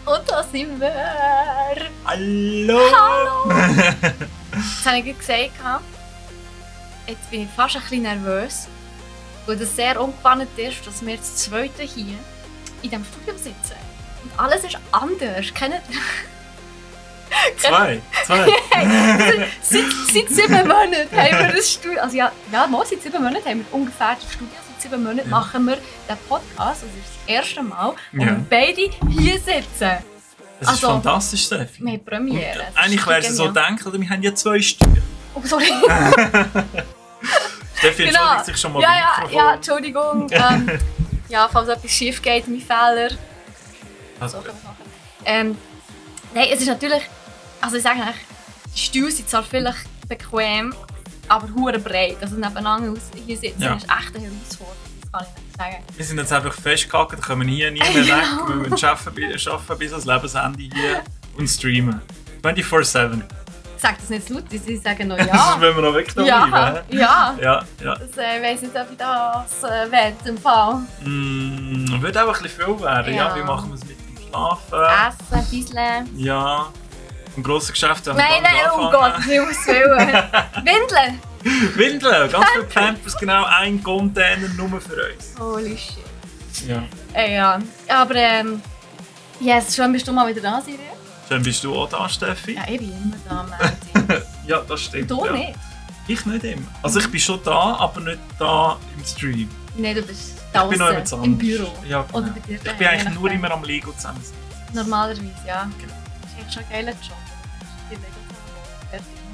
Und da sind wir. Hallo! Hallo! Das habe ich gerade gesagt. Jetzt bin ich fast ein bisschen nervös, weil es sehr ungewohnt ist, dass wir das Zweite hier in diesem Studium sitzen. Und alles ist anders. Kennt Zwei. Seit 7 Monaten haben wir das Studium. Also seit 7 Monaten haben wir ungefähr das Studium. Seit 7 Monaten machen wir den Podcast. Das ist das erste Mal, wo wir beide hier sitzen. Das ist fantastisch, Steffi. Wir haben Premiere. Eigentlich wäre es so denken, oder wir haben ja 2 Stühle. Oh, sorry. Steffi entschuldigt sich schon mal. Ja, Entschuldigung. Falls etwas schief geht, mein Fehler. Also, nein, es ist natürlich. Also ich sage eigentlich, die Stühle sind zwar vielleicht bequem, aber hure breit. Also nebeneinander hier sitzen ist echt eine Herausforderung. Das kann ich nicht sagen. Wir sind jetzt einfach festgehackt, da können wir nie mehr weg. Wir müssen arbeiten bis ans Lebensende hier und streamen. 24/7. Sag das nicht laut, sie sagen noch ja. Das wollen wir noch weg da bleiben. Ja. Das weiss nicht, ob ich das will im Fall. Wird auch ein bisschen viel werden. Ja. Wie machen wir es mit dem Schlafen? Essen, ein bisschen. Ja. Im grossen Geschäft haben wir Nein, oh Gott, ich muss willen. Windeln! Windeln! Ganz viele Pampers, genau ein Container nur für uns. Holy shit. Ja. Ja. Aber yes, schön bist du mal wieder da, Siri. Schön bist du auch da, Steffi. Ja, ich bin immer da, Mandy. Ja, das stimmt. Du nicht? Ich nicht immer. Also ich bin schon da, aber nicht da im Stream. Nein, du bist ich bin noch im Büro. Ja, genau. Oder bei dir. Ich bin eigentlich nur immer am Lego zusammen. Normalerweise, ja. Genau. Das ist echt schon ein geiler Job.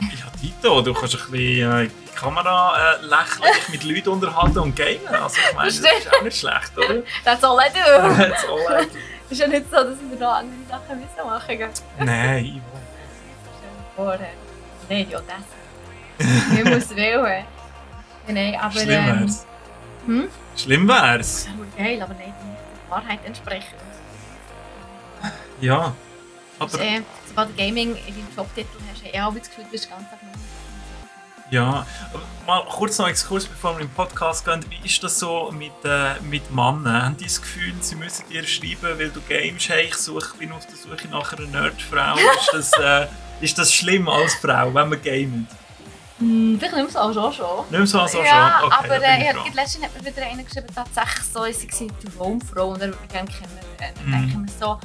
Ja, Tito, du kannst ein bisschen in die Kamera lächeln, dich mit Leuten unterhalten und gamen. Also ich meine, das ist auch nicht schlecht, oder? That's all I do. That's all I do. Es ist ja nicht so, dass wir noch andere Sachen machen müssen. Nein, ich will. Nein, ja, das. Ich muss wählen. Nein, aber... Schlimm wär's. Schlimm wär's. Das wäre geil, aber nein, die Wahrheit entsprechen. Ja. Aber... Sobald du Gaming in deinem Jobtitel hast, habe ich das Gefühl, du bist ganz einfach. Ja, mal kurz noch Exkurs, bevor wir im Podcast gehen. Wie ist das so mit Männern? Haben die das Gefühl, sie müssen dir schreiben, weil du games? Hey, ich bin auf der Suche nach einer Nerdfrau. Ist das schlimm als Frau, wenn man gamet? Vielleicht nicht so schon. Nicht mehr so als schon? Ja, okay, aber letztens hat mir wieder einer geschrieben, tatsächlich so, sie sei die Traumfrau und er würde mich gerne kennen. Dann denke ich mir so,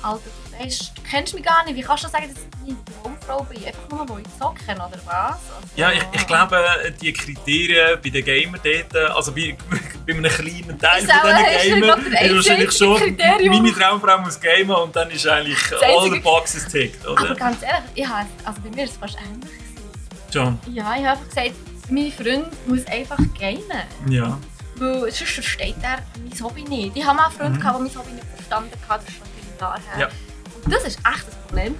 Alter, du kennst mich gar nicht, wie kannst du sagen, dass ich eine Traumfrau bin? Einfach nur, wo ich zocken, oder was? Also, ja, ich glaube, die Kriterien bei den Gamern dort, also bei einem kleinen Teil von diesen Gamern, ist wahrscheinlich schon, meine Traumfrau muss gamen und dann ist eigentlich all the boxes ticked, oder? Aber ganz ehrlich, bei mir ist es fast ähnlich. John? Ja, ich habe einfach gesagt, mein Freund muss einfach gamen. Ja. Weil sonst versteht er mein Hobby nicht. Ich habe mal einen Freund, der mein Hobby nicht verstanden hat, das ist schon viele Jahre her. Ja. Und das war echt ein Problem.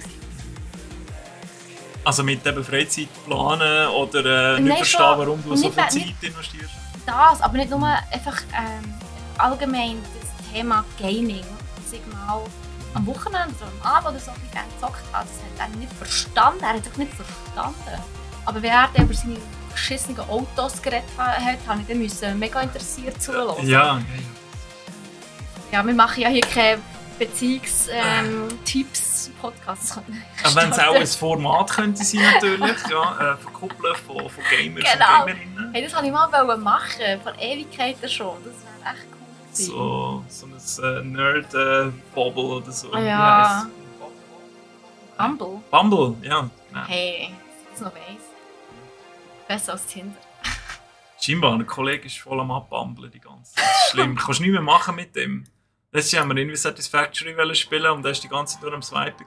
Also mit eben Freizeit planen oder nicht verstehen, warum du so viel Zeit investierst? Das, aber nicht nur einfach allgemein das Thema Gaming. Sag mal, am Wochenende oder am Abend oder so, wie er gezockt hat, das hat er nicht verstanden. Er hat es nicht verstanden. Aber wenn er über seine verschissenen Autos geredet hat, habe ich dann mega interessiert zuhören. Ja. Ja, wir machen ja hier keine Beziehungstipps-Podcasts. Wenn es auch ein Format könnte sein, natürlich, ja, verkuppeln von Gamers und Gamerinnen. Hey, das wollte ich mal machen, vor Ewigkeiten schon. Das wäre echt cool. So ein Nerd-Bubble oder so. Ja. Bumble? Bumble, ja. Genau. Hey, das noch weiss. Besser als Tinder. Scheinbar, ein Kollege ist voll am Abbumbeln die ganze Zeit. Das ist schlimm. Du kannst nichts mehr machen mit dem. Letztes Jahr haben wir irgendwie Satisfactory spielen und er war die ganze Zeit nur am Swipen.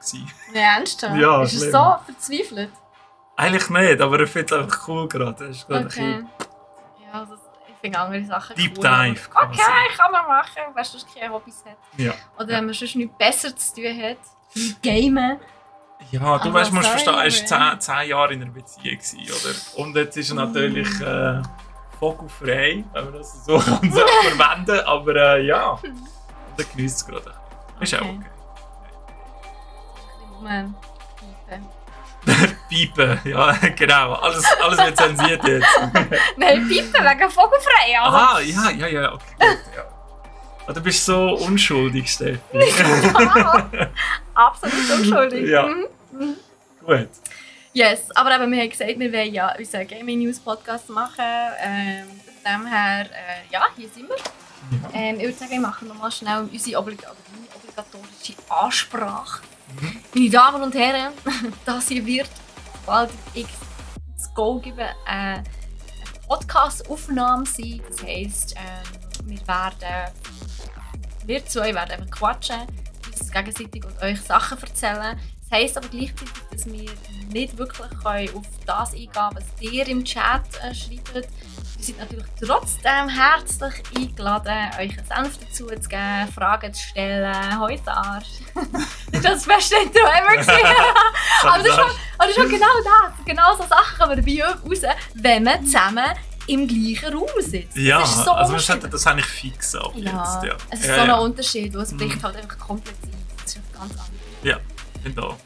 Ja, ernsthaft? Ja, ist er so verzweifelt? Eigentlich nicht, aber er findet es einfach cool gerade. Okay. Ja, ich finde andere Sachen Deep cool. Dive. Okay, kann man machen, wenn du keine Hobbys hat. Ja. Oder wenn man sonst nichts besser zu tun hat, wie Gamen. Ja, du weißt, musst verstehen, er war 10 Jahre in einer Beziehung, oder? Und jetzt ist er natürlich vogelfrei, wenn man das so verwenden kann, aber ja, er genießt es gerade. Ist auch okay. Piepen, ja, genau. Alles wird zensiert jetzt. Nein, Piepen wegen vogelfrei. Also. Aha, ja, okay, gut, ja. Du bist so unschuldig, Steffi. Ja, Absolut unschuldig. Ja. Gut. Yes, aber eben, wir haben gesagt, wir wollen ja unseren Gaming News Podcast machen. Von dem her, ja, hier sind wir. Ich würde sagen, wir machen nochmal schnell unsere obligatorische Ansprache. Meine Damen und Herren, das hier wird, sobald ich das Go gebe, eine Podcast-Aufnahme sein. Das heisst, wir zwei werden einfach quatschen, uns gegenseitig und euch Sachen erzählen. Das heisst aber gleichzeitig, dass wir nicht wirklich auf das eingehen können, was ihr im Chat schreibt. Ihr seid natürlich trotzdem herzlich eingeladen, euch einen Senf dazu zu geben, Fragen zu stellen. Hoi Sarge. Das war das beste Intro ever. Aber das ist schon genau das. Genau so Sachen kommen dabei raus, wenn man zusammen im gleichen Raum sitzt. Ja, das ist so also wir sollten das eigentlich fix ab jetzt. Ja. Es ist so ein Unterschied, wo es bricht halt einfach komplett ein. Das ist ganz anders. Ja, genau.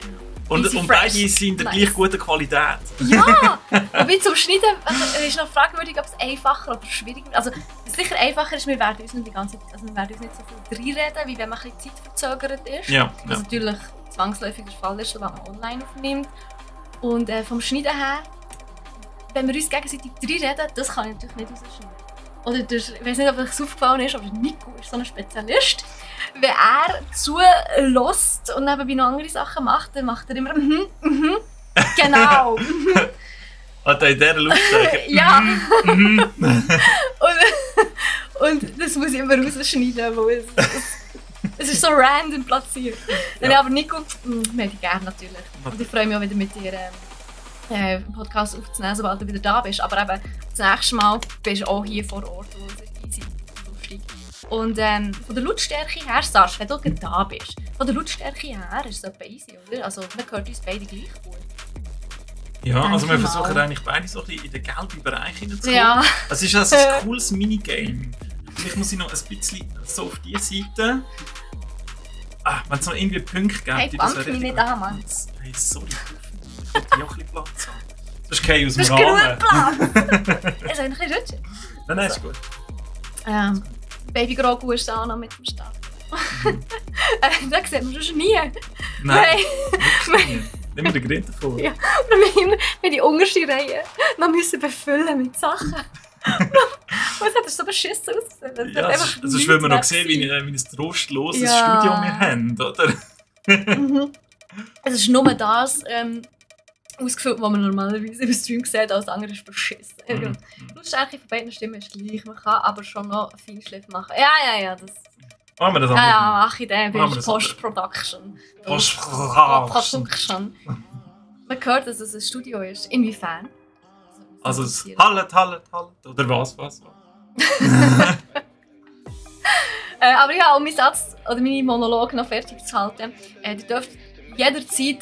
Und beide sind der gleich guten Qualität. Ja! Wobei zum Schneiden ist noch fragwürdig, ob es einfacher oder schwieriger ist. Also, was sicher einfacher ist, wir werden uns nicht die ganze Zeit, also wir werden uns nicht so viel reinreden, wie wenn man ein bisschen zeitverzögert ist. Ja, was natürlich zwangsläufig der Fall ist, wenn man online aufnimmt. Und vom Schneiden her, wenn wir uns gegenseitig reinreden, das kann ich natürlich nicht rausschneiden. Oder ich weiß nicht, ob euch das aufgefallen ist, aber Nico ist so ein Spezialist. Wenn er zulässt und nebenbei noch andere Sachen macht, dann macht er immer genau. Hat er in dieser Lautstärke? Ja. und das muss ich immer rausschneiden, weil es ist so random platziert. Dann aber Nico, möchte ich gerne natürlich. Und ich freue mich auch wieder mit dir einen Podcast aufzunehmen, sobald du wieder da bist. Aber eben, das nächste Mal bist du auch hier vor Ort, wo es easy lustig. Und von der Lautstärke her, Sarge, wenn du da bist, von der Lautstärke her ist es etwa easy, oder? Also man hört uns beide gleich gut. Ja, also wir versuchen eigentlich beide so ein bisschen in den gelben Bereich hineinzukommen. Ja. Es ist also ein cooles Minigame. Vielleicht muss ich noch ein bisschen so auf diese Seite. Wenn es noch irgendwie Punkte gibt, hey, das wäre mich nicht an, Mann. Hey, sorry, ich wollte ja auch ein bisschen Platz haben. Das ist kein aus dem Rahmen. Das ist genug Platz! Es ist eigentlich ein bisschen rutschig. Nein, ist gut. Baby Grogu ist auch noch mit dem Start. Das sieht man schon nie. Nein, nimm mir den Grind davor. Ja, wir die unterste Reihe noch müssen befüllen mit Sachen. Was hat das so beschissen ausgesehen? Ja, sonst will man noch sehen, wie ein trostloses Studio wir haben, oder? Es ist nur das ausgefüllt, was man normalerweise im Stream sieht, alles andere ist beschissen. Die Lautstärke von beiden Stimmen ist gleich, man kann aber schon noch Feinschliff machen. Ja, das... Machen wir das anders? Ja, mache ich dann bei Post-Production. Post-Production. Man hört, dass es ein Studio ist. Inwiefern? Also es hallet, oder was? Aber ja, um meinen Satz oder meine Monologe noch fertig zu halten, ihr dürft jederzeit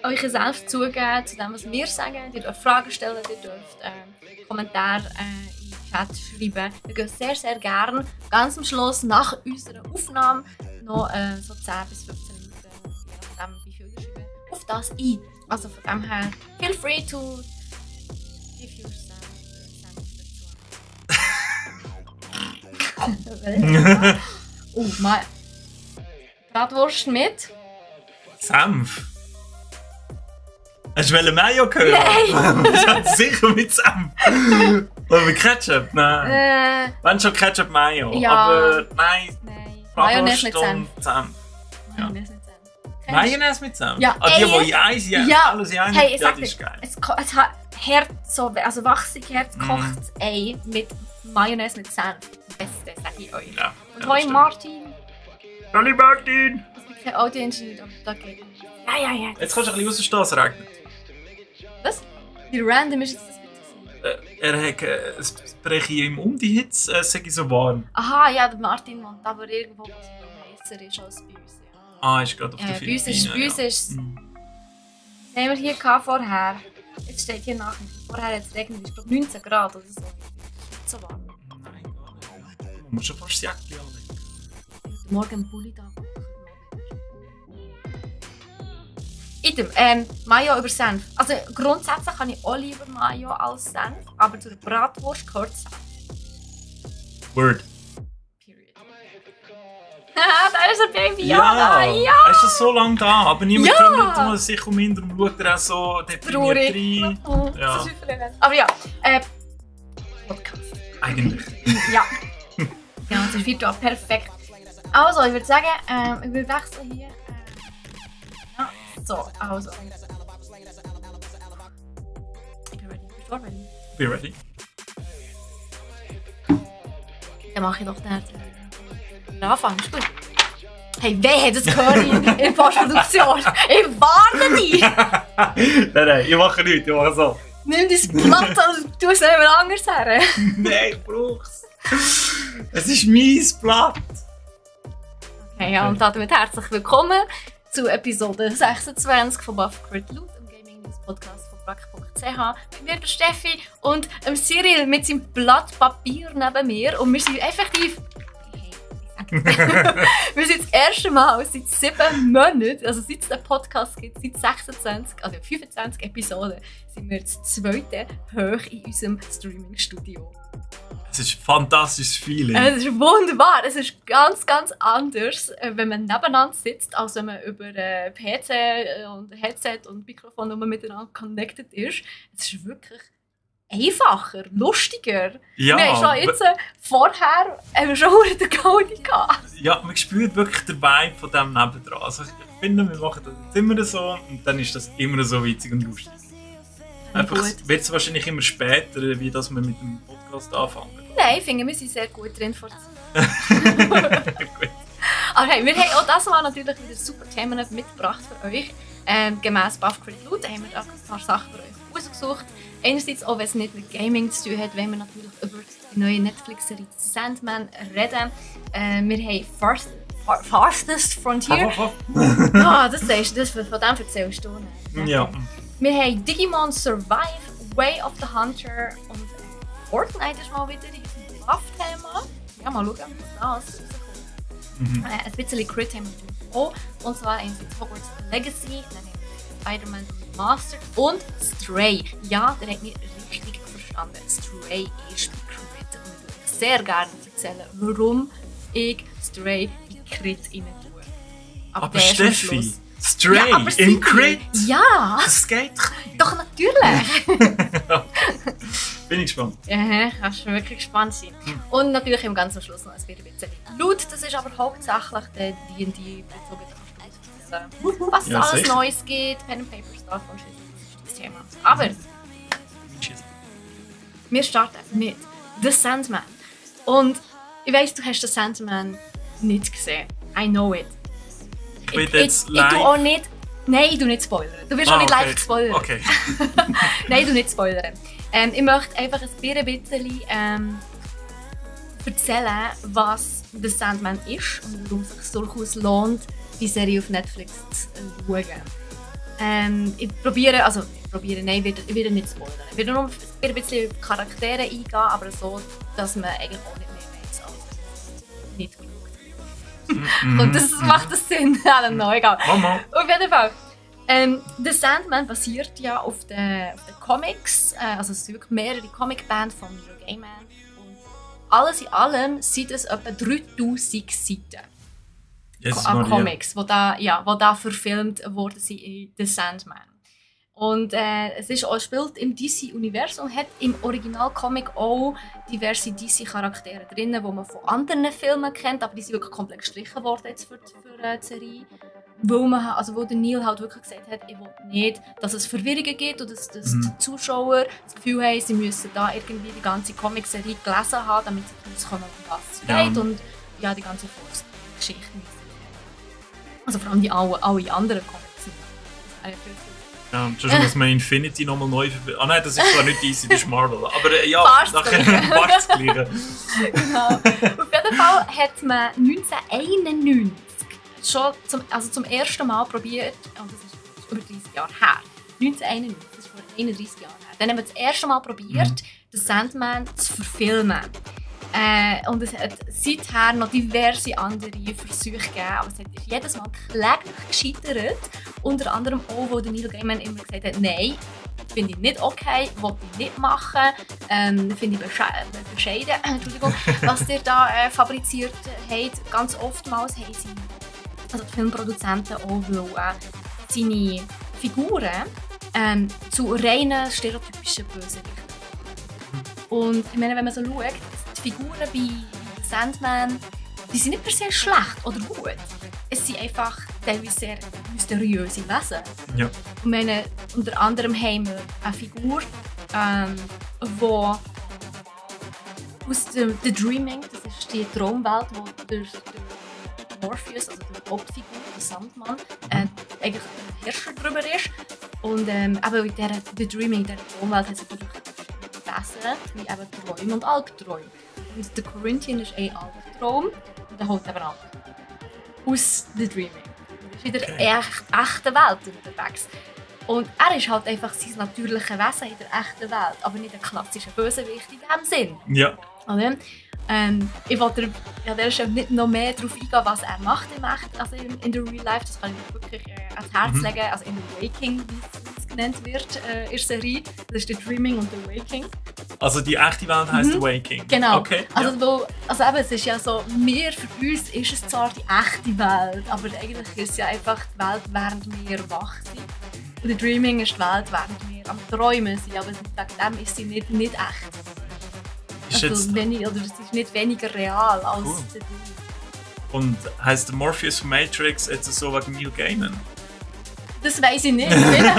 euch selbst zugeben zu dem, was wir sagen. Ihr dürft Fragen stellen, ihr dürft Kommentare in den Chat schreiben. Wir gehen sehr, sehr gerne ganz am Schluss nach unserer Aufnahme noch so 10 bis 15 Minuten, je nachdem wie viel ihr schreiben, auf das ein. Also von dem her, feel free to give yourself dazu. Mein Bratwurst mit Senf. Hast du Mayo gehört? Nein! Das hat sicher mit Senf. Oder mit Ketchup? Nein. Wenn schon Ketchup Mayo. Ja. Aber nein. Mayonnaise mit Senf. Mayonnaise mit Senf. Mayonnaise mit Senf? Ja. Die in Eis, alles in Eis. Hey, das ist geil. Es hat also wachsig gekochtes Ei mit Mayonnaise mit Senf. Das Beste, sage ich euch. Ja, und hoi Martin. Hallo Martin. Das ist kein Audio-Engineer, aber da geht Ja. Jetzt kannst du ein bisschen rausstehen, es regnet. Was? Wie random ist jetzt das bitte? Es breche ihm um die Hitze, es sei so warm. Aha, ja, der Martin wohnt aber irgendwo, wo es heißer ist als bei uns. Ja. Ist gerade auf der Philippinen. Bei uns ist was haben wir hier vorher? Jetzt steht hier nach. Vorher hat es regnet, es ist 19 Grad oder so. Nicht so warm. Nein, gar nicht. Du musst schon fast das Jäckchen anlegen. Morgen ein Pulli da. Item, Mayo über Senf. Also grundsätzlich kann ich auch lieber Mayo als Senf, aber zu der Bratwurst gehört Senf. Word. Period. Da ist ein Baby, ja! Ja! Hast du so lange da, aber niemand kümmert sich um ihn, darum schaut er auch so deprimiert rein. Ja. Aber ja, Podcast. Eigentlich. Ja. Genau, das ist virtual perfekt. Also, ich würde sagen, wir wechseln hier. Ja, so, also. Ich bin ready. Bist du auch ready? Be ready. Dann mache ich doch den Anfang. Ist gut. Hey, wer hat das gehört in der Postproduktion? Ich warne dich! Nein, ich mache nichts, ich mache so. Nimm dein Blatt und tu es jemand anders her. Nein, ich brauch's. Es ist mein Blatt. Okay, ja, und damit herzlich willkommen zu Episode 26 von Buff Crit Loot, dem Gaming News Podcast von brack.ch. Mit mir, der Steffi, und Cyril mit seinem Blatt Papier neben mir. Und wir sind effektiv. Wir sind das erste Mal seit 7 Monaten, also seit es den Podcast gibt, seit 25 Episoden, sind wir das zweite hoch in unserem Streaming-Studio. Es ist ein fantastisches Feeling. Es ist wunderbar. Es ist ganz, ganz anders, wenn man nebeneinander sitzt, als wenn man über PC und Headset und Mikrofon miteinander connected ist. Es ist wirklich einfacher, lustiger. Ja, wir haben schon jetzt vorher schon den Gaudi gehabt. Ja, man spürt wirklich den Vibe von dem nebendran. Also ich finde, wir machen das jetzt immer so und dann ist das immer so witzig und lustig. Einfach wird es wahrscheinlich immer später, wie dass wir mit dem Podcast anfangen. Nein, ich finde, wir sind sehr gut drin vor Gut. Aber hey, wir haben auch das Mal natürlich wieder super Themen mitgebracht für euch. Gemäss Buff Crit Loot haben wir ein paar Sachen für euch ausgesucht. Einerseits, auch wenn es nicht mit Gaming zu tun hat, wollen wir natürlich über die neue Netflix-Serie Sandman reden. Wir haben Fastest Frontier. Das sagst du, von dem erzählst du nicht. Ja. Wir haben Digimon Survive, Way of the Hunter und Fortnite ist mal wieder in unserem Buff-Thema. Ja, mal schauen, was das rauskommt. Ein bisschen Crit haben wir natürlich auch. Und zwar einerseits Hogwarts Legacy, dann haben wir Spider-Man Remastered und Stray. Ja, der hat mich richtig verstanden. Stray ist Crit. Und ich würde sehr gerne erzählen, warum ich Stray in Crit rein tue. Aber Steffi, Stray in Crit? Ja! Das geht doch natürlich! Bin ich gespannt. Ja, kannst du wirklich gespannt sein. Und natürlich im ganzen Schluss noch ein bisschen Loot. Das ist aber hauptsächlich der D&D bezogen. Was es alles sicher. Neues gibt, Pen and Paper Stuff und Shit, das ist das Thema. Aber wir starten mit The Sandman. Und ich weiss, du hast The Sandman nicht gesehen. I know it. Ich jetzt live. Ich tue auch nicht. Nein, ich tue nicht spoilern. Du wirst auch nicht live spoilern. Okay. Nein, ich tue nicht spoilern. Ich möchte einfach ein bisschen erzählen, was The Sandman ist und warum es sich durchaus lohnt, die Serie auf Netflix zu schauen. Ich werde nicht spoilern. Ich werde nur ein bisschen auf Charaktere eingehen, aber so, dass man eigentlich auch nicht mehr weiß, als nicht geschaut. Und das macht das Sinn. No, egal. Auf jeden Fall. The Sandman basiert ja auf den Comics, also es sind wirklich mehrere Comic-Bands von Neil Gaiman. Und alles in allem sind es etwa 3000 Seiten. An Comics, die da verfilmt worden sind in The Sandman. Und es spielt im DC-Universum, hat im Original-Comic auch diverse DC-Charaktere drin, die man von anderen Filmen kennt, aber die sind wirklich komplett gestrichen worden jetzt für die Serie. Weil der Neil halt wirklich gesagt hat, ich will nicht, dass es Verwirrungen gibt und dass die Zuschauer das Gefühl haben, sie müssen da irgendwie die ganze Comic-Serie gelesen haben, damit sie wissen können, um was es geht und ja, die ganze Geschichte. Also vor allem alle anderen Comics. Ja, sonst muss man Infinity nochmal neu verbinden. Ah nein, das ist zwar nicht DC, das ist Marvel. Aber ja, fast das Gleiche. Genau. Auf jeden Fall hat man 1991 schon zum ersten Mal probiert, und das ist über 30 Jahre her. 1991, das ist vor 31 Jahren her. Dann haben wir das erste Mal probiert, den Sandman zu verfilmen. Und es hat seither noch diverse andere Versuche gegeben, aber es hat jedes Mal kläglich gescheitert. Unter anderem auch, wo Neil Gaiman immer gesagt hat, nein, finde ich nicht okay, will ich nicht machen, finde ich bescheiden, Entschuldigung, was ihr da fabriziert habt. Ganz oftmals haben sie also die Filmproduzenten auch wollen, seine Figuren zu reinen stereotypischen Bösewichten. Und ich meine, wenn man so schaut, die Figuren bei Sandman, die sind nicht per se schlecht oder gut. Es sind einfach teilweise sehr mysteriöse Wesen. Ja. Ich meine, unter anderem haben wir eine Figur, die aus The Dreaming, das ist die Traumwelt, wo durch Morpheus, also die Hauptfigur, der Sandmann, eigentlich der Herrscher darüber ist. Und aber in der The Dreaming, der Traumwelt, hat es natürlich Wesen, wie eben Träume und Albträume. Und der Corinthian ist ein Albtraum und der holt eben ab. Aus The Dreaming. Er ist in der echten Welt unterwegs. Und er ist halt einfach sein natürliches Wesen in der echten Welt, aber nicht ein klassischer Bösewicht in diesem Sinn. Ja. Okay? Ich wollte nicht noch mehr darauf eingehen, was er macht also in der Real Life. Das kann ich wirklich ans Herz legen. Also in The Waking, wie es genannt wird, in der Serie. Das ist The Dreaming und The Waking. Also die echte Welt heisst The Waking? Genau. Okay, also eben, es ist ja so, für uns ist es zwar die echte Welt, aber eigentlich ist es ja einfach die Welt, während wir wach sind. Und The Dreaming ist die Welt, während wir am Träumen sind, aber wegen dem ist sie nicht echt. Also es ist nicht weniger real als The Dreaming. Und heisst der Morpheus von Matrix jetzt so wegen Neil Gaiman? Das weiss ich nicht. Okay.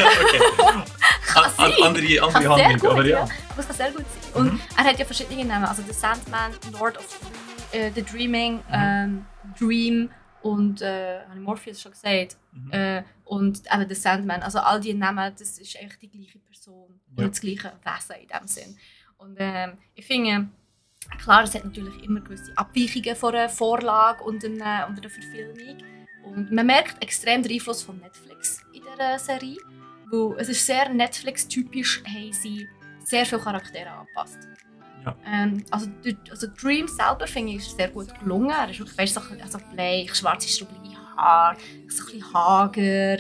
Kann sein. Andere Kann Handlung, gut, aber ja. Aber es kann sehr gut sein. Und er hat ja verschiedene Namen. Also The Sandman, Lord of The Dreaming, Dream und habe ich Morpheus schon gesagt. Und eben The Sandman. Also all diese Namen, das ist eigentlich die gleiche Person und das gleiche Wesen in diesem Sinn. Und ich finde, klar, es hat natürlich immer gewisse Abweichungen von einer Vorlage und einer Verfilmung. Und man merkt extrem den Einfluss von Netflix in dieser Serie. Weil es ist sehr Netflix-typisch, haben sie sehr viele Charaktere angepasst. Ja. Also Dream selber finde ich ist sehr gut gelungen. Er ist wirklich so bleich, schwarze strubbelige Haare, so ein bisschen hager,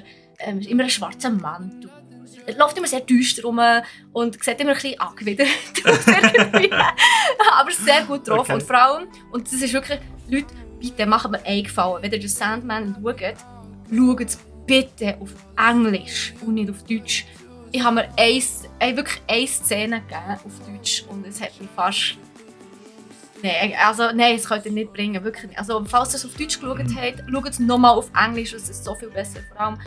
immer einen schwarzen Mantel. Er läuft immer sehr düster rum und sieht immer ein bisschen angewidert aus. Aber sehr gut drauf. Okay. Und vor allem, und das ist wirklich, Leute, bitte macht mir einen Gefallen. Wenn ihr den Sandman schaut, schaut es bitte auf Englisch und nicht auf Deutsch. Ich habe mir wirklich eine Szene gegeben auf Deutsch und es hat mich fast... Nein, das könnt ihr nicht bringen, wirklich nicht. Also, falls ihr es auf Deutsch geschaut habt, schaut es nochmal auf Englisch, es ist so viel besser. Vor allem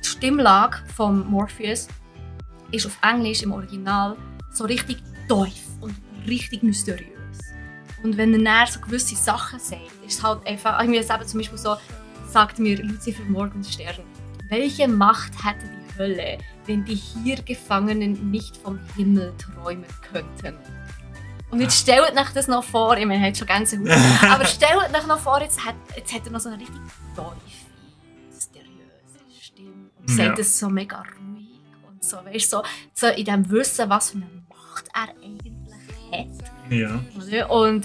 die Stimmlage von Morpheus ist auf Englisch im Original so richtig tief und richtig mysteriös. Und wenn er dann so gewisse Sachen sagt, ist es halt einfach... Irgendwie zum Beispiel so, sagt mir Lucifer Morgenstern, welche Macht hätte die Hölle, wenn die hier Gefangenen nicht vom Himmel träumen könnten? Und jetzt stellt euch das noch vor, ich meine, er hat schon Gänsehaut, aber stellt euch noch vor, jetzt hat er noch so eine richtig tiefe, mysteriöse Stimme und sagt es so mega ruhig und so, weißt du, so in dem Wissen, was für eine Macht er eigentlich hat. Ja. Und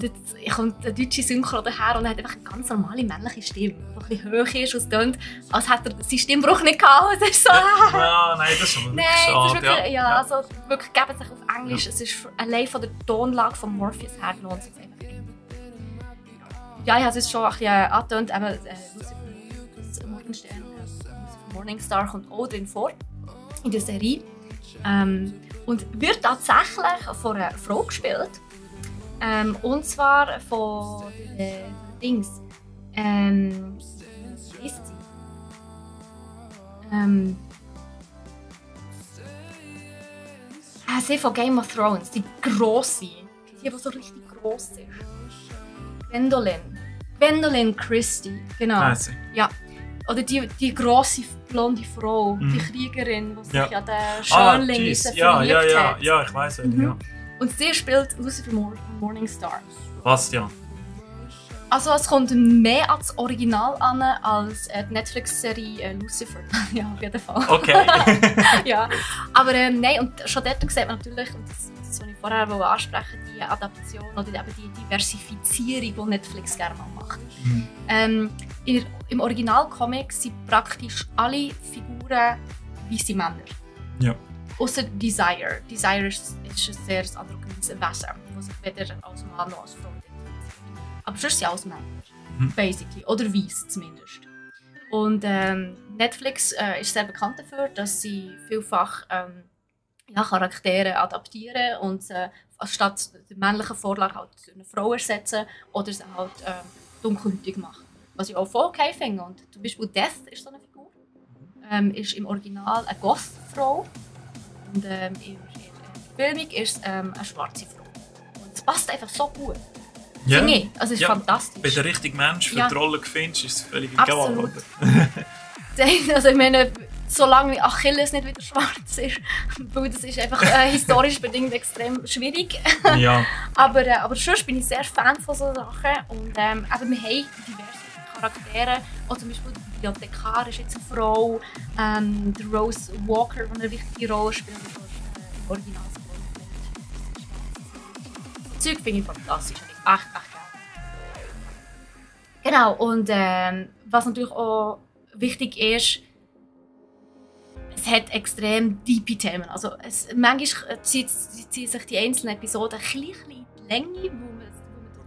jetzt kommt der deutsche Synchro daher und er hat einfach eine ganz normale männliche Stimme, die ein bisschen hoch ist und es klingt, als hätte er seinen Stimmbruch nicht gehabt. Das ist so, nein, das ist wirklich schade. Wirklich, also wirklich, geben sich auf Englisch, es ist allein von der Tonlage von Morpheus her lohnt es sich einfach. Ja, ich habe es schon ein bisschen angetönt, eben Lucifer Morgenstern, Lucifer Morningstar kommt auch drin vor, in der Serie. Und wird tatsächlich von einer Frau gespielt. Und zwar von Dings. Wie ist sie? Sie von Game of Thrones, die grosse. Die so richtig gross ist. Gwendoline Christie, genau. Ja. Oder die grosse blonde Frau, die Kriegerin, die sich an den Schönling verliebt hat. Ja, ich weiss nicht. Ja. Und sie spielt Lucifer Morningstar. Was, ja? Also es kommt mehr an das Original an als die Netflix-Serie Lucifer. Ja, auf jeden Fall. Okay. Ja. Aber nein, und schon dort sieht man natürlich, und das was ich vorher ansprechen wollte, die Adaption oder eben die Diversifizierung, die Netflix gerne mal macht. Im Originalcomic sind praktisch alle Figuren weiße Männer. Ja. Außer Desire. Desire ist ein sehr androgynes Wesen, das sich weder als Mann noch als Frau identifiziert. Aber sonst sind alles Männer. basically. Oder weiss zumindest. Und Netflix ist sehr bekannt dafür, dass sie vielfach Charaktere adaptieren und anstatt der männlichen Vorlage halt eine Frau ersetzen oder sie halt dunkelhäutig machen. Was ich auch voll okay finde. Und zum Beispiel Death ist so eine Figur. Ist im Original eine Goth-Frau. Und in der Filmung ist es eine schwarze Frau. Und es passt einfach so gut. Ja. Finde ich. Also es ist fantastisch. Wenn du den richtigen Mensch für die Rolle findest, ist es völlig Absolut. egal. Also ich meine, solange Achilles nicht wieder schwarz ist, weil das ist einfach historisch bedingt extrem schwierig. Ja. aber sonst bin ich sehr Fan von solchen Sachen. Und aber wir haben diverse Charaktere. Auch zum Beispiel der Bibliothekar ist jetzt eine Frau. Der Rose Walker, der eine wichtige Rolle spielt, im Original. Das Zeug finde ich fantastisch. Echt geil. Genau, und was natürlich auch wichtig ist, es hat extrem tiefe Themen. Also manchmal zieht sich die einzelnen Episoden ein bisschen in die Länge, wo man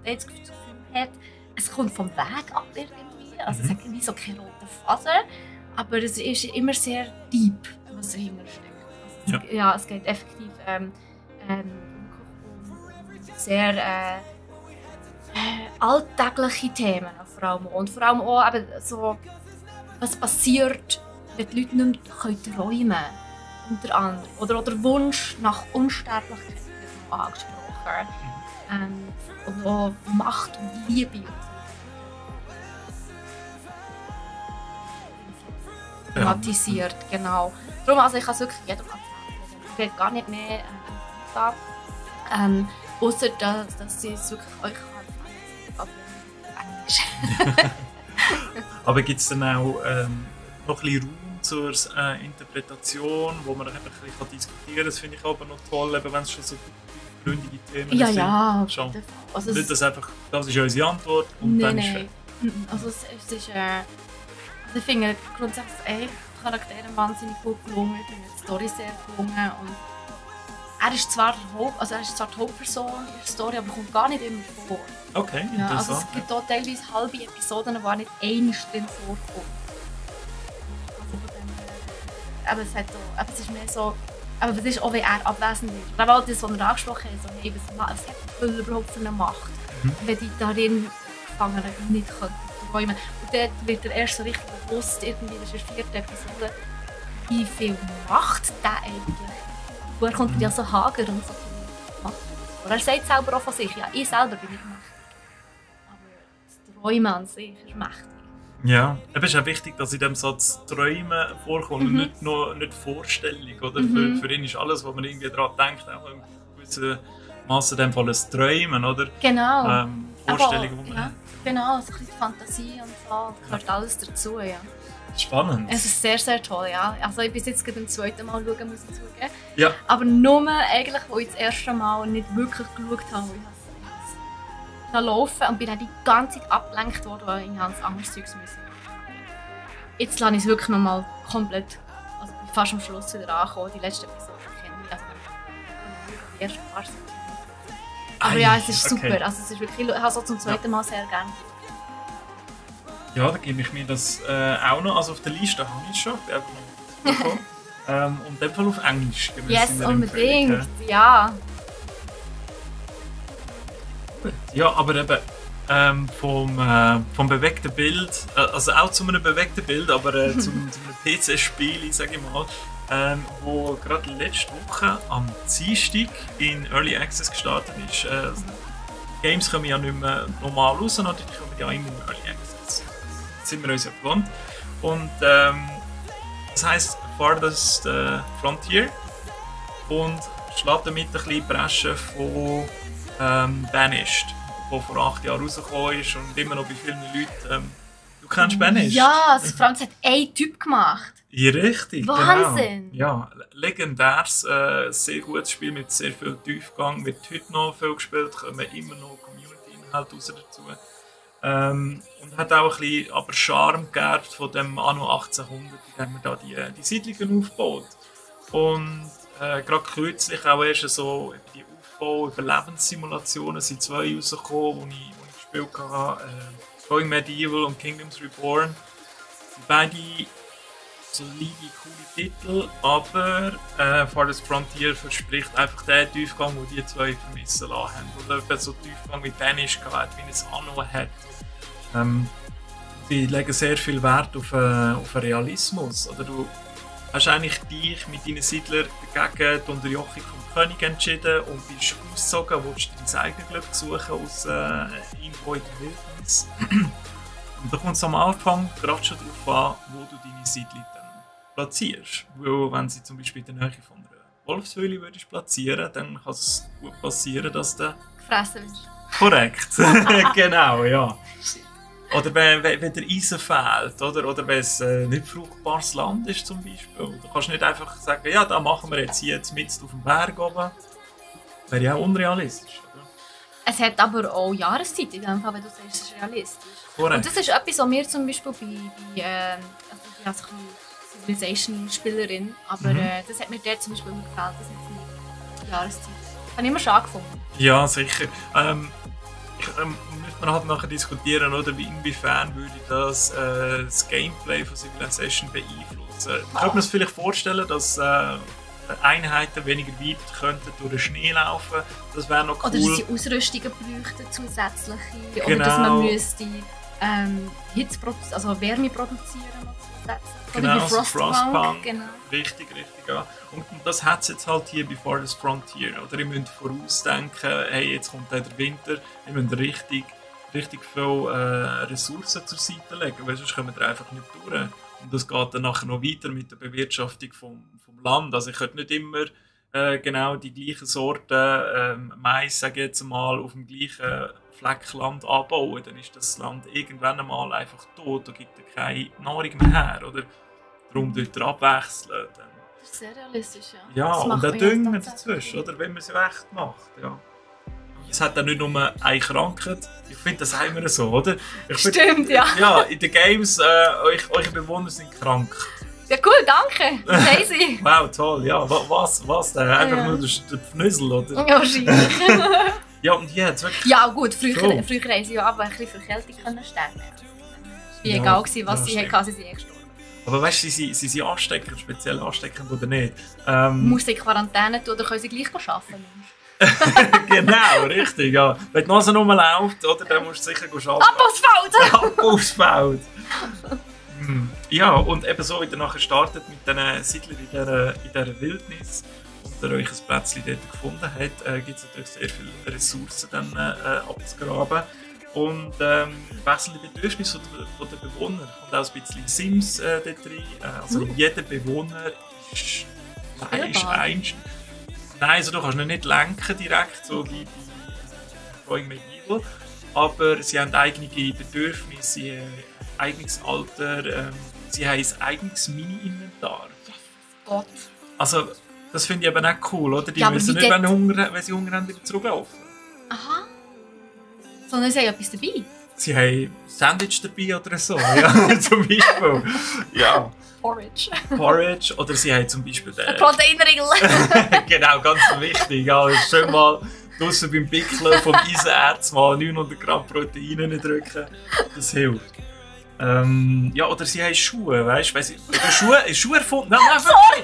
das Gefühl hat, es kommt vom Weg ab irgendwie. Also es hat irgendwie so keine rote Faden, aber es ist immer sehr deep, was dahinter steckt. Also ja, es geht effektiv sehr alltägliche Themen vor allem. Und vor allem auch eben so, was passiert, wenn die Leute nicht mehr träumen können. Unter anderem. Oder der Wunsch nach Unsterblichkeit wird noch angesprochen. Und auch Macht und Liebe. Und so. Thematisiert, genau. Darum, also ich kann es wirklich jedem empfehlen. Ich will gar nicht mehr ausser dass sie es wirklich euch Englisch. Aber gibt es dann auch noch ein bisschen Raum zur Interpretation, wo man einfach ein bisschen diskutieren kann? Das finde ich aber noch toll, wenn es schon so gründige Themen sind. Ja, schon. Also nicht das einfach, das ist unsere Antwort und dann ist es. Also es ist also ich finde grundsätzlich die Charaktere wahnsinnig gut gelungen, ich finde die Story sehr gelungen und er ist zwar die Hauptperson in der Story, aber kommt gar nicht immer vor. Okay, ja, interessant. also es gibt auch teilweise halbe Episoden, wo er nicht einmal drin vorkommt. Aber es ist mehr so, aber es ist auch, wie er abwesend ist. Und auch das, was er angesprochen hat, so, hey, was hat Gefühl überhaupt für eine Macht, wenn die darin gefangen nicht träumen können. Und dort wird er erst so richtig bewusst, irgendwie, das ist die 4. Episode, wie viel Macht der eigentlich. Und er kommt ja so hager und so viel. Und er sagt selber auch von sich, ja, ich selber bin nicht mächtig. Aber das Träumen an sich ist mächtig. Ja, es ist auch wichtig, dass in diesem Satz Träumen vorkommt und nicht Vorstellung. Oder? Für ihn ist alles, was man irgendwie daran denkt, auch in gewissen Massen in dem Fall ein Träumen, oder? Genau. Vorstellungen, die man hat. Genau, so ein bisschen Fantasie und so, das gehört alles dazu, ja. Spannend. Es ist sehr, sehr toll, ja. Also ich bin jetzt gerade beim zweiten Mal schauen, muss ich zugeben. Ja. Aber nur eigentlich, wo ich das erste Mal nicht wirklich geschaut habe, weil ich habe laufen und bin dann die ganze Zeit abgelenkt worden, weil ich ans anderes Zeug müssen. Jetzt lasse ich es wirklich noch mal komplett, also ich bin fast am Schluss wieder angekommen, die letzte Episode kenne ich, also die ersten paar Sekunden. Aber ja, es ist super, also es ist wirklich, ich habe es auch zum zweiten Mal sehr gerne. Ja, dann gebe ich mir das auch noch. Also auf der Liste habe ich es schon. Ich bin einfach noch und in dem Fall auf Englisch. Yes, unbedingt, ja. Ja, aber eben vom bewegten Bild, also auch zu einem bewegten Bild, aber zu einem PC-Spiel, sage ich mal, wo gerade letzte Woche am Dienstag in Early Access gestartet ist. Games kommen ja nicht mehr normal raus, sondern die kommen ja immer in Early Access. Sind wir uns ja gewohnt. Und das heisst Farthest Frontier und schlägt damit ein bisschen Bresche von Banished, der vor 8 Jahren rausgekommen ist und immer noch bei vielen Leuten. Du kennst Banished? Ja, vor allem, es hat ein Typ gemacht. Ja, richtig. Wahnsinn! Genau. Ja, legendäres, sehr gutes Spiel mit sehr viel Tiefgang, wird heute noch viel gespielt, kommen immer noch Community-Inhalte raus dazu. Und hat auch ein bisschen aber Charme geerbt von dem Anno 1800, in dem man da die Siedlungen aufbaut. Und gerade kürzlich auch erst so die Aufbau-Überlebenssimulationen sind 2 rausgekommen, die ich gespielt habe. Going Medieval und Kingdoms Reborn sind beide solide, coole Titel, aber Farthest Frontier verspricht einfach den Tiefgang, den die zwei vermissen lassen haben. Oder eben so Tiefgang wie Banished Guide, wie es Anno hat. Sie legen sehr viel Wert auf Realismus. Oder du hast eigentlich dich mit deinen Siedlern gegen die Unterjochung vom König entschieden und bist ausgezogen, willst du dein eigenes Glück suchen aus irgendwo in der Wildnis. Und da kommt es am Anfang gerade schon darauf an, wo du deine Siedlung dann platzierst. Weil wenn sie zum Beispiel in der Nähe von einer Wolfshöhle würdest platzieren, dann kann es gut passieren, dass du gefressen wirst. Korrekt, genau, ja. Oder wenn der Eisen fehlt, oder wenn es nicht fruchtbares Land ist zum Beispiel. Du kannst nicht einfach sagen, ja, da machen wir jetzt hier mitten auf dem Berg oben. Das wäre ja auch unrealistisch. Oder? Es hat aber auch Jahreszeit, in dem Fall, wenn du sagst, es ist realistisch. Korrekt. Und das ist etwas, was mir zum Beispiel also ich bin also eine Civilization-Spielerin, aber das hat mir dort zum Beispiel immer gefällt, das jetzt nicht die Jahreszeit. Das habe ich immer schade gefunden. Ja, sicher. Müsste man halt nachher diskutieren, oder inwiefern würde das Gameplay von Civilization beeinflussen. Ich könnte mir das vielleicht vorstellen, dass Einheiten weniger weit könnten durch den Schnee laufen. Das wäre noch cool. Oder dass sie Ausrüstungen bräuchten zusätzliche. Genau. Oder dass man müsste also Wärme produzieren noch zusätzlich. Genau, oder wie Frostpunk. Genau. Richtig, ja. Und das hat es jetzt halt hier bei Farthest Frontier. Oder ihr müsst vorausdenken, hey, jetzt kommt der Winter, ihr müsst richtig viele Ressourcen zur Seite legen, weil sonst kommen wir einfach nicht durch. Und das geht dann nachher noch weiter mit der Bewirtschaftung vom Land. Also ich könnte nicht immer genau die gleichen Sorten Mais, sage ich jetzt mal, auf dem gleichen Fleck Land anbauen. Dann ist das Land irgendwann einmal einfach tot, da gibt es keine Nahrung mehr her. Oder? Darum dort abwechseln. Das ist sehr realistisch, ja. Ja, das und der Dünger dazwischen, oder? Wenn man es echt macht. Ja. Es hat dann nicht nur eine Krankheit. Ich finde, das haben wir so, oder? Stimmt, ja. Ja, in den Games, eure Bewohner sind krank. Ja, cool, danke. Crazy. Wow, toll, ja. Was denn? Einfach nur der Pfnüssel, oder? Ja, wahrscheinlich. Ja, und hier hat es wirklich... Ja, gut, früher haben sie ja aber ein bisschen Verkältung sterben. Es war egal, was sie hatten, sie sind gestorben. Aber weißt du, sie sind ansteckend, speziell ansteckend oder nicht? Muss sie in Quarantäne tun oder können sie gleich arbeiten? Genau, richtig, ja. Wenn die Nase rumläuft, oder, dann musst du sicher arbeiten. Ab aufs Feld! Ab aufs Feld! Ja, und eben so, wie ihr nachher startet mit diesen Siedlern in dieser Wildnis und ihr euch ein Plätzchen dort gefunden habt, gibt es natürlich sehr viele Ressourcen dann, abzugraben. Und wechselnde Bedürfnisse der Bewohner. Kommt auch ein bisschen Sims dort rein. Also jeder Bewohner ist einzeln. Nein, also du kannst ihn nicht lenken direkt, so wie bei Going Medieval. Aber sie haben eigene Bedürfnisse, sie haben ein eigenes Alter, sie haben ein eigenes Mini-Inventar. Gott. Also, das finde ich eben auch cool, oder? Die Ja, müssen nicht, wenn sie Hunger haben, wieder zurücklaufen. Aha. Sondern sie haben etwas dabei. Sie haben Sandwich dabei oder so, ja, zum Beispiel. Ja. Porridge. Oder sie haben zum Beispiel den... Proteinriegel. Genau, ganz wichtig. Ja, schön mal draussen beim Pickeln vom Eisenerz mal 900 Gramm Proteine drücken. Das hilft. Ja, oder sie haben Schuhe, weißt du? Schuhe erfunden? Nein, Sorry!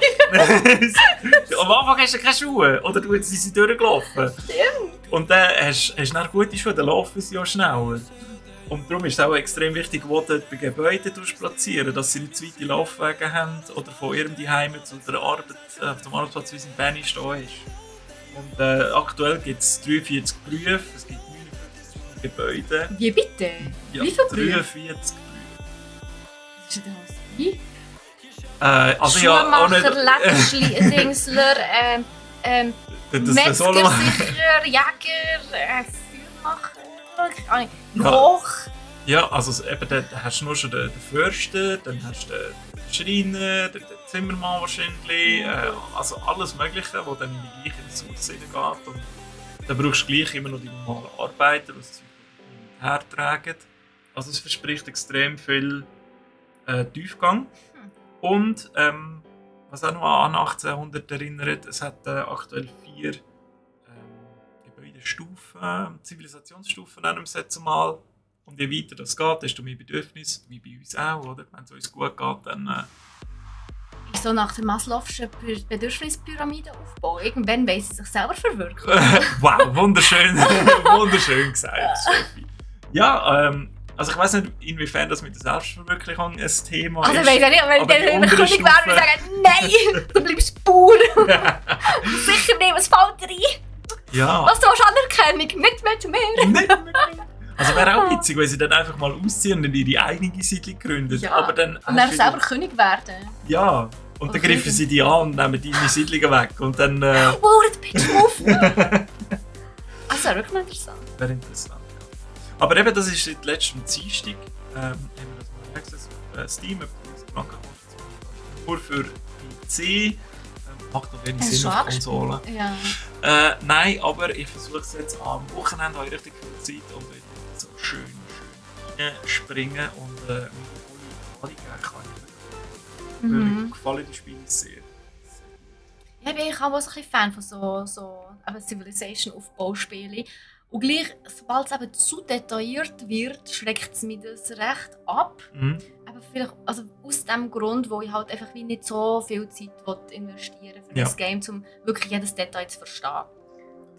Am Anfang hast du keine Schuhe. Oder sie sind durchgelaufen. Stimmt. Und dann hast du dann gute Schuhe, dann laufen sie auch schneller. Und darum ist es auch extrem wichtig, wo du bei Gebäuden platzieren, dass sie nicht zu weite Laufwege haben oder von ihrem Zuhause zu der Arbeit, zum Arbeitsplatz, wie es in Bern da ist. Und aktuell gibt es 43 Berufe, es gibt 59 Gebäude. Wie bitte? Ja, wie viele 43 Berufe. Was ist denn das? Also Schuhmacher, Leckerschli-Dingsler, Metzger sicher, Jäger, Feuermacher, Koch. Ja, also eben, dann hast du nur schon den Förster, dann hast du den Schreiner, den Zimmermann wahrscheinlich, also alles Mögliche, das dann in die gleiche Ressource hineingeht. Und dann brauchst du gleich immer noch die normalen Arbeiter, die es hertragen. Also es verspricht extrem viel Tiefgang. Und was auch noch an 1800 erinnert, es hat aktuell 4 Gebäudestufen, Zivilisationsstufen nennen wir es jetzt mal. Und je weiter das geht, desto mehr Bedürfnisse, wie bei uns auch, oder? Wenn es uns gut geht, dann... So nach der Maslow'schen Bedürfnispyramide aufbauen. Irgendwann weiss sie sich selber verwirklichen. Wow, wunderschön, wunderschön gesagt, Steffi. Ja, also ich weiss nicht, inwiefern das mit der Selbstverwirklichung ein Thema also ist. Ich weiss ja nicht, wenn ich dann über König wäre, würde ich sagen, nein, du bleibst Bauer. Sicher nicht, was fällt dir ein? Ja. Was du hast Anerkennung, nicht mit mir. Also wäre auch witzig, wenn sie dann einfach mal ausziehen und ihre eigene Siedlung gründen. Ja. Aber dann Und dann selber König werden. Ja. Und dann greifen sie die an und nehmen deine Siedlungen weg. Und dann... Wow, das pitch move! Also, wirklich mal interessant. Wäre interessant, ja. Aber eben, das ist seit letztem Dienstag. Haben wir das mal Access auf Steam, etwa 30 Franken kostet. Nur für PC. Macht doch wenig Sinn auf Konsolen. Ja. Nein, aber ich versuche es jetzt am Wochenende, habe ich richtig viel Zeit und will so schön springen und mit voller Qualität kann ich mir gefallen die Spiele sehr. Ja, ich bin auch so ein bisschen Fan von so Civilization-Aufbauspielen. Und gleich, sobald es eben zu detailliert wird, schreckt es mich das recht ab. Aber vielleicht, also aus dem Grund, wo ich halt einfach wie nicht so viel Zeit investieren für das Game, um wirklich jedes Detail zu verstehen.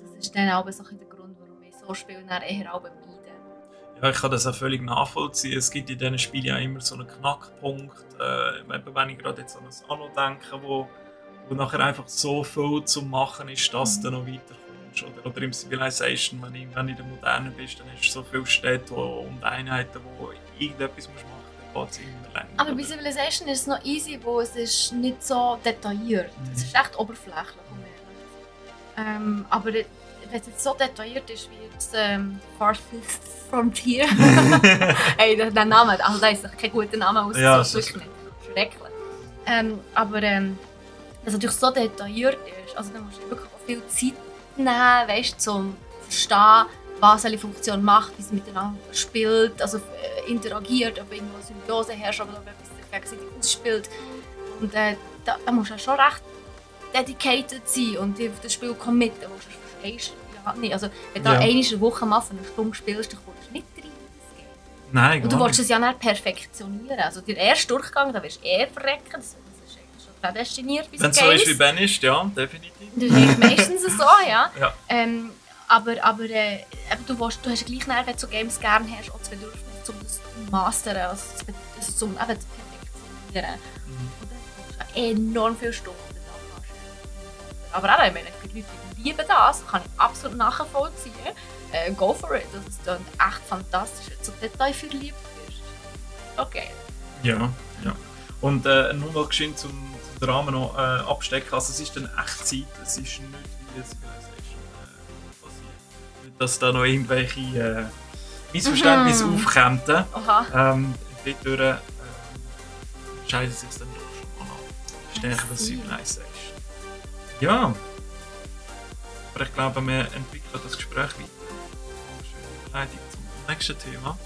Das ist dann auch so ein der Grund, warum ich so Spiele dann eher auch meide. Ja, ich kann das auch völlig nachvollziehen. Es gibt in diesen Spielen ja immer so einen Knackpunkt. Wenn ich gerade jetzt an das Anno denke, wo nachher einfach so viel zu machen ist, dass du noch weiterkommst. Oder im Civilization, wenn du in der Moderne bist, dann hast du so viele Städte und Einheiten, wo irgendetwas machen musst, dann geht es immer länger. Aber bei Civilization ist es noch easy, wo es ist nicht so detailliert. Es ist echt oberflächlich, um ehrlich zu sein. Aber wenn es jetzt so detailliert ist wie jetzt Farthest Frontier. Hey, der Name, also das ist kein guter Name aus, ja, das ist wirklich nicht schrecklich. Aber dass es natürlich so detailliert ist, also da musst du wirklich auch viel Zeit nehmen, weißt, zum verstehen, was eine Funktion macht, wie sie miteinander spielt, also interagiert, ob irgendwo Symbiose herrscht, oder ob etwas sich gegenseitig ausspielt. Und da musst du schon recht dedicated sein und dich auf das Spiel committen, wo du verstehst. Ja, nee, also wenn du einmal eine Woche mal für eine Stunde spielst, dann kommst du nicht rein in das Game. Nein, und du willst es ja nicht perfektionieren. Also der erste Durchgang, da wirst du eher verrecken. Das ist eigentlich schon prädestiniert bis wenn es so ist wie Ben ist, ja, definitiv. Das ist meistens so, ja. Ja. Aber du hast gleich nachher, wenn du so Games gerne hast, auch das Bedürfnis, um das zu mastern, also zum eben zu perfektionieren. Und dann hast du enorm viele Stunden. Aber auch, ich meine, die Leute lieben das, kann ich absolut nachvollziehen. Go for it, das ist dann echt fantastisch, wenn du so detailverliebt bist. Okay. Ja. Und nur noch geschwind zum Rahmen noch abstecken, also es ist dann echt Zeit, es ist nicht wie es passiert. Nicht, dass da noch irgendwelche Missverständnisse aufkommen. Dadurch entscheidet sich dann doch schon mal an. Ich denke, das Civilization. Ja. Aber ich glaube, wir entwickeln das Gespräch weiter. Schöne Überleitung zum nächsten Thema.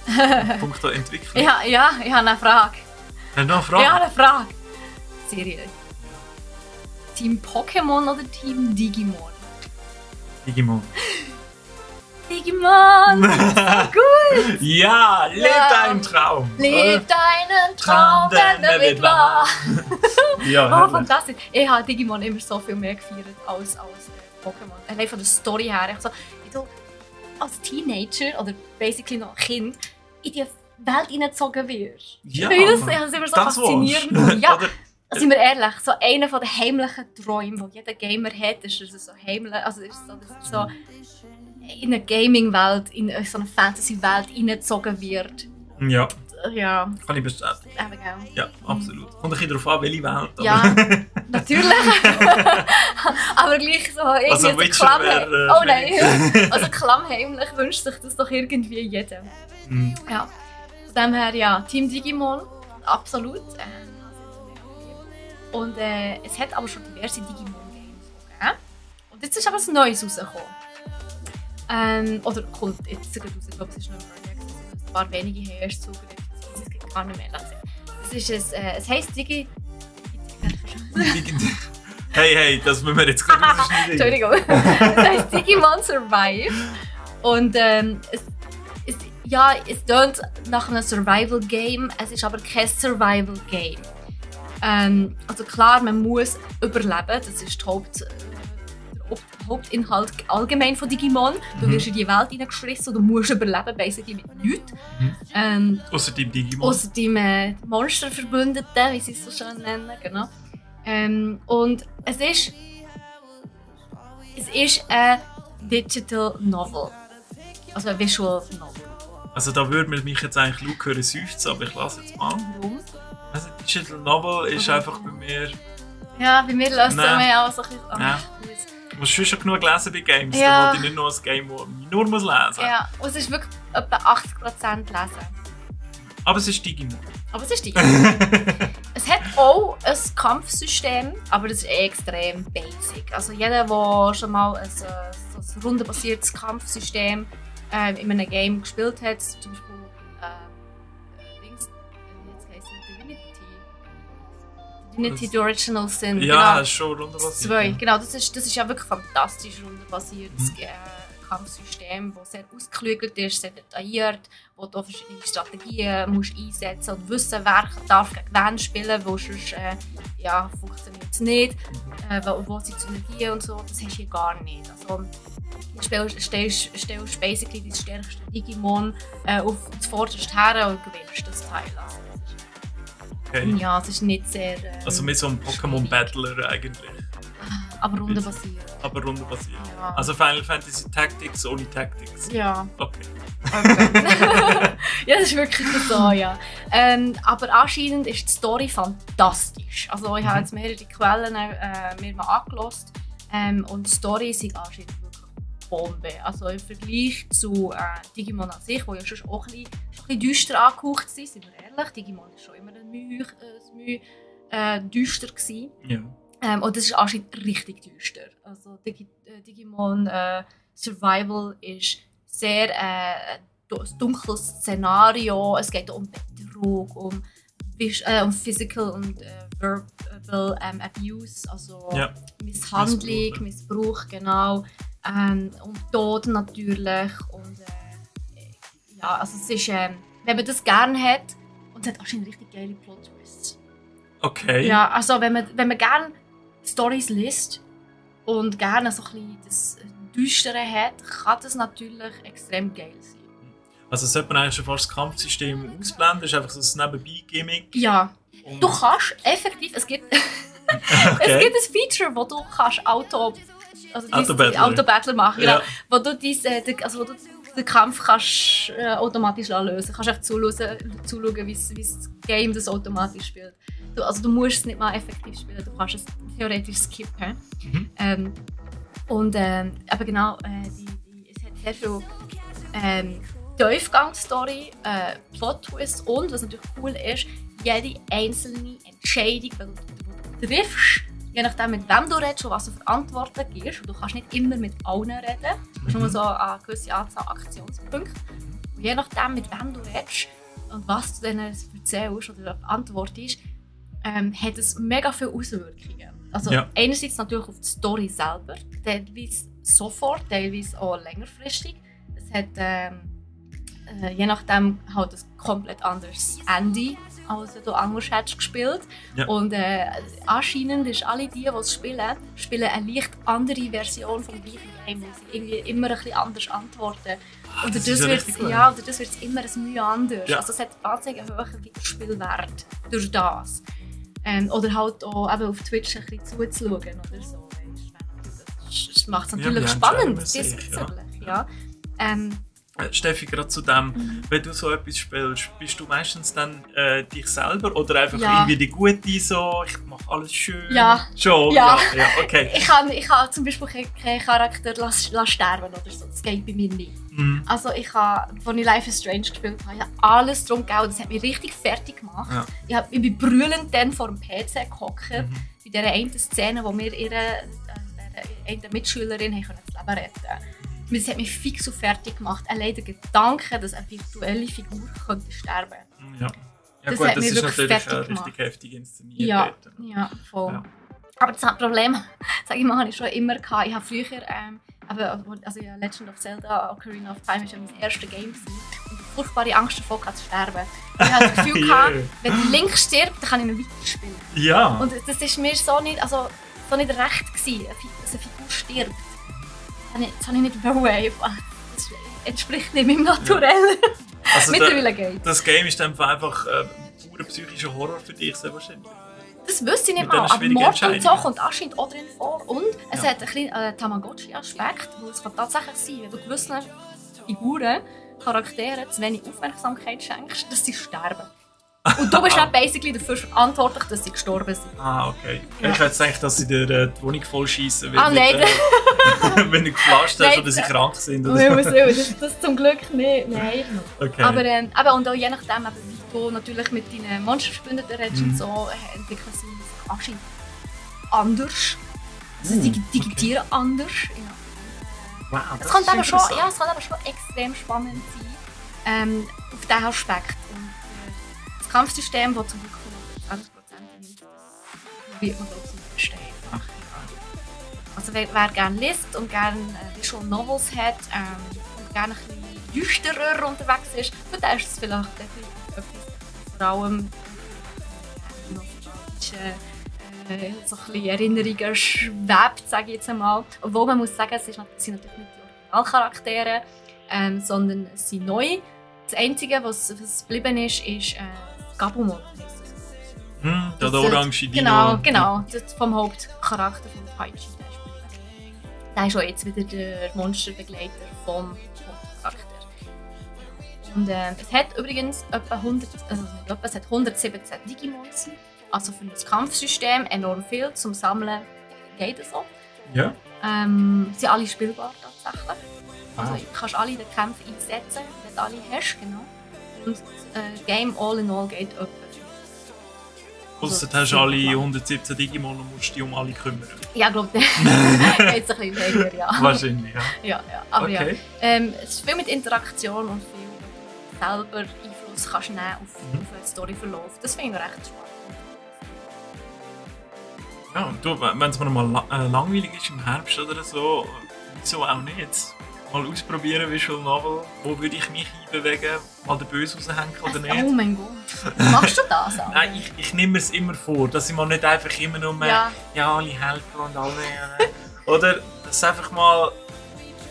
Punkt der Entwicklung. Ja, ich habe eine Frage. Hast du noch eine Frage? Ja, eine Frage. Serie. Team Pokémon oder Team Digimon? Digimon. Digimon! So gut! Ja, leb deinen Traum! Leb deinen Traum, denn er wird wahr! Ja, fantastisch! Ich habe Digimon immer so viel mehr gefeiert als Pokémon. Allein von der Story her. Ich so, als Teenager oder basically noch Kind in die Welt hineingezogen wirst. Ja, das ist immer so faszinierend. Ja, sind wir ehrlich, so einer der heimlichen Träume, die jeder Gamer hat, ist so heimlich, also ist so, dass er so in eine Gaming-Welt, in so eine Fantasy-Welt hineingezogen wird. Ja. Ja. Kann ich bestätigen. Ja, absolut. Kommt ein bisschen darauf an, welche Welt. Aber. Ja, natürlich. Aber gleich so irgendwie also Witcher oh nein. Also klammheimlich wünscht sich das doch irgendwie jeder. Ja. Von dem her, ja, Team Digimon, absolut. Und es hat aber schon diverse Digimon-Games gegeben. Und jetzt ist aber ein Neues rausgekommen. Oder kommt jetzt sogar raus, ich glaube, es ist noch ein Projekt, es ein paar wenige her, es geht gar nicht mehr. Es heisst Digi... Hey, das müssen wir jetzt gerade rausschneiden. Entschuldigung. Es heisst Digimon Survive. Und ja, es tönt nach einem Survival-Game, es ist aber kein Survival-Game. Also klar, man muss überleben, das ist der Hauptinhalt allgemein von Digimon. Du wirst in die Welt hineingeschrissen und du musst überleben, basically mit nichts. Außer deinem Digimon. Außer deinem Monsterverbündeten, wie sie es so schön nennen. Genau. Und es ist ein Digital Novel. Also ein Visual Novel. Also da würde man mich jetzt eigentlich laut hören seufzen, aber ich lasse jetzt mal. Warum? Also Digital Novel ist einfach bei mir... Ja, bei mir löst es mich auch so ein bisschen... Ja. Du musst schon genug lesen bei Games, Ja. da will ich nicht nur ein Game, das ich nur lesen muss. Ja, und es ist wirklich etwa 80% lesen. Aber es ist Digimon. Aber es ist Digimon. Es hat auch ein Kampfsystem, aber das ist extrem basic. Also jeder, der schon mal ein rundenbasiertes Kampfsystem in einem Game gespielt hat, zum Beispiel Divinity The Original Sin. Ja, genau. ist schon rundenbasiert. 2, genau, das ist ja wirklich fantastisch rundenbasiertes Kampfsystem, das sehr ausgeklügelt ist, sehr detailliert, wo du verschiedene Strategien musst einsetzen und wissen, wer darf gegen wen spielen, wo sonst funktioniert es nicht, wo sind die Synergien und so, das hast du hier gar nicht. Also, du stellst basically dein stärkste Digimon auf das vorderste her und gewinnst das Teil. Also, okay. Ja, es ist nicht sehr... also mit so einem Pokémon-Battler eigentlich. Aber rundenbasiert. Aber rundenbasiert. Ja. Also Final Fantasy Tactics ohne Tactics. Ja. Okay. Ja, das ist wirklich so, ja. Aber anscheinend ist die Story fantastisch. Also ich habe jetzt mehrere Quellen mir mal angehört. Und die Story ist anscheinend wirklich Bombe. Also im Vergleich zu Digimon an sich, wo ja schon auch ein bisschen düster angehaucht sind, sind wir ehrlich. Digimon war schon immer ein Mühe düster gewesen. Ja. Und das ist anscheinend richtig düster. Also Digimon Survival ist sehr ein dunkles Szenario. Es geht um Betrug, um Physical und Verbal Abuse, also Misshandlung, Missbrauch, genau. Und Tod natürlich. Und ja, also es ist, wenn man das gerne hat, und es hat anscheinend richtig geile Plot-Twists. Okay. Ja, also wenn man gerne Storys liest und gerne so ein bisschen das Düstere hat, kann das natürlich extrem geil sein. Also sollte man eigentlich schon fast das Kampfsystem ausblenden, das ist einfach so ein Nebenbei-Gimmick. Ja, du kannst effektiv, es gibt ein Feature, wo du kannst Autobattler machen, genau, wo du den Kampf kannst, automatisch lösen kannst. Du kannst einfach zuschauen, wie das Game das automatisch spielt. Du musst es nicht mal effektiv spielen, du kannst es theoretisch skippen. Aber genau, es hat sehr viel Tiefgang-Story, Plot-Twist und, was natürlich cool ist, jede einzelne Entscheidung, die du triffst, je nachdem mit wem du redest und was du für Antworten gibst, und du kannst nicht immer mit allen reden, du hast nur so eine gewisse Anzahl Aktionspunkte. Und je nachdem mit wem du redest und was du denen erzählst oder antwortest, hat es mega viele Auswirkungen. Also einerseits natürlich auf die Story selber, teilweise sofort, teilweise auch längerfristig. Es hat je nachdem halt ein komplett anderes Ende, als du anders hättest gespielt. Ja. Und anscheinend ist alle die es spielen eine leicht andere Version vom gleichen Game, weil sie irgendwie immer ein bisschen anders antworten. Und dadurch wird es immer ein Mühe anders. Ja. Also es hat wahnsinnig einen hohen Wiederspielwert durch das. Oder halt auch eben auf Twitch ein bisschen zuzuschauen oder so. Das macht es natürlich spannend, diesbezüglich. Ja. Steffi, gerade zu dem, wenn du so etwas spielst, bist du meistens dann dich selber oder einfach irgendwie die Gute, so, ich mache alles schön? Ja. Schon? Ja. Ja, okay. Ich kann zum Beispiel keinen Charakter sterben oder so, das geht bei mir nicht. Also als ich Life is Strange gespielt habe, ich habe alles darum gegeben, das hat mich richtig fertig gemacht. Ja. Ich bin brüllend dann vor dem PC gehockt, bei dieser einen Szene, wo wir ihre Mitschülerin das Leben retten konnten. Das hat mich fix und fertig gemacht. Allein der Gedanke, dass eine virtuelle Figur könnte sterben könnte. Ja, das gut, hat das mich ist wirklich natürlich fertig gemacht. Richtig heftig inszeniert. Ja, voll. Ja. Aber das Problem, sage ich mal, habe ich schon immer gehabt. Ich habe früher, also ja, Legend of Zelda Ocarina of Time war ja mein erstes Game. Und furchtbare Angst davor gehabt, zu sterben. Ich hatte das Gefühl, gehabt, wenn der Link stirbt, dann kann ich nicht weiterspielen. Ja. Und das ist mir so nicht recht gewesen, dass eine Figur stirbt. Das habe ich nicht wollen. Das entspricht nicht meinem Naturell. Also Mittlerweile geht. Das Game ist dann einfach purer psychischer Horror für dich, sehr wahrscheinlich. Das wüsste ich nicht Mit mal, aber diesen Mord schwierigen und so kommt anscheinend auch drin vor. Und es Ja. hat einen kleinen Tamagotchi-Aspekt, wo es kann tatsächlich sein, wenn du gewissen Figuren, Charakteren zu wenig Aufmerksamkeit schenkst, dass sie sterben. Und du bist dann basically dafür verantwortlich, dass sie gestorben sind. Ah, okay. Ja. Ich hätte gedacht, dass sie dir die Wohnung voll schießen, Nein. wenn du geflasht hast Nein, oder sie krank sind. Oder Das zum Glück nicht, nein. Okay. Aber eben, und auch je nachdem, eben, wie du natürlich mit deinen Monsterverbündeten redest und so, entwickeln sie sich anscheinend anders. Also sie digitieren anders. Ja. Wow, Es kann ist aber schon, interessant. ja, es kann aber schon extrem spannend sein, auf diesen Aspekt. Und das Kampfsystem, das zum Glück nur 20% nimmt, das probiert man glaube ich zu verstehen. Ach, Also wer gerne liest und gerne Visual Novels hat und gerne ein bisschen düsterer unterwegs ist, für den ist es vielleicht definitiv etwas. Vor allem nostalgische so ein bisschen Erinnerungen schwebt, sage ich jetzt einmal. Obwohl man muss sagen, sind natürlich nicht die Originalcharaktere, sondern es sind neu. Das Einzige, was geblieben ist Gabumon. Der orange Genau, Dino. genau. Das vom Hauptcharakter von Taichi. Der ist auch jetzt wieder der Monsterbegleiter vom Hauptcharakter. Und es hat übrigens etwa 117 Digimons. Also für das Kampfsystem enorm viel zum Sammeln geht es so. Ja. Sind alle spielbar tatsächlich. Also Ah. du kannst alle in den Kämpfen einsetzen, wenn du alle hast, genau. Und das Game all in all geht etwa. Ausser du hast alle 117 Digimon und musst dich um alle kümmern. Ja, ich glaube, dann geht es ein bisschen länger, ja. Wahrscheinlich, ja. Ja. Aber Okay. ja. Es ist viel mit Interaktion und viel selber Einfluss kannst du nehmen auf den Storyverlauf. Das finde ich noch recht spannend. Ja, und du, wenn es mir mal langweilig ist im Herbst oder so, wieso auch nicht? Mal ausprobieren, Visual Novel. Wo würde ich mich einbewegen? Mal den Böse raushängen oder nicht? Oh mein Gott. Machst du das auch? Nein, ich nehme es immer vor, dass ich mal nicht einfach immer nur alle helfen und alle. Oder dass es einfach mal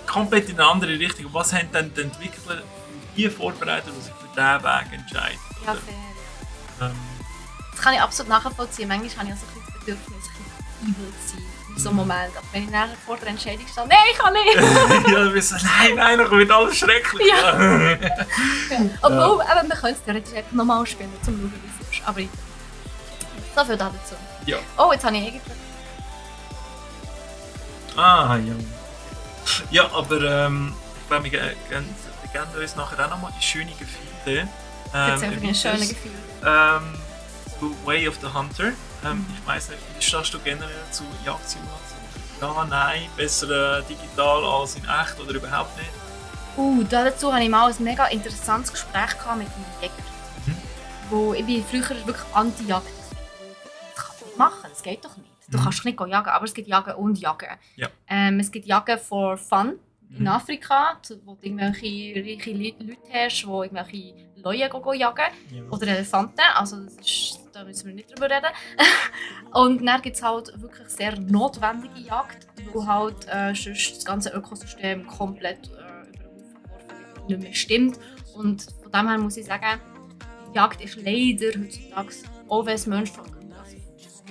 komplett in eine andere Richtung. Was haben denn die Entwickler für die vorbereitet, die sich für diesen Weg entscheiden? Ja, Oder? fair. Das kann ich absolut nachvollziehen. Manchmal habe ich auch so ein bisschen das Bedürfnis, ein bisschen evil zu sein in so einem Moment. Aber wenn ich nachher vor der Entscheidung stehe, nein, ich kann nicht! Ja, dann bist du so, nein, dann wird alles schrecklich. Ja. Obwohl, eben, wir können es theoretisch einfach nochmal spielen, um zu schauen, wie es ist. Aber so viel dazu. Ja. Oh, jetzt habe ich eigentlich... Ah, ja. Ja, aber ich glaube, wir geben uns nachher auch nochmal die schöne Gefilde. Jetzt einfach ein schönes Gefühl. Zu Way of the Hunter. Ich weiss nicht, wie stehst du generell zu Jagdsimulationen? Ja, nein, besser digital als in echt oder überhaupt nicht? Dazu hatte ich mal ein mega interessantes Gespräch mit einem Jäger. Wo ich bin früher wirklich anti-Jagd. Das kann man nicht machen, das geht doch nicht. Du kannst doch nicht jagen, aber es gibt Jagen und Jagen. Ja. Es gibt Jagen for fun in Afrika, wo du irgendwelche reiche Leute hast, die irgendwelche Löwen jagen. Ja. Oder Elefanten, also da müssen wir nicht drüber reden. Und dann gibt es halt wirklich sehr notwendige Jagd, wo halt sonst das ganze Ökosystem komplett über den Haufen geworfen wird, nicht mehr stimmt. Und von dem her muss ich sagen, die Jagd ist leider heutzutage, auch wenn es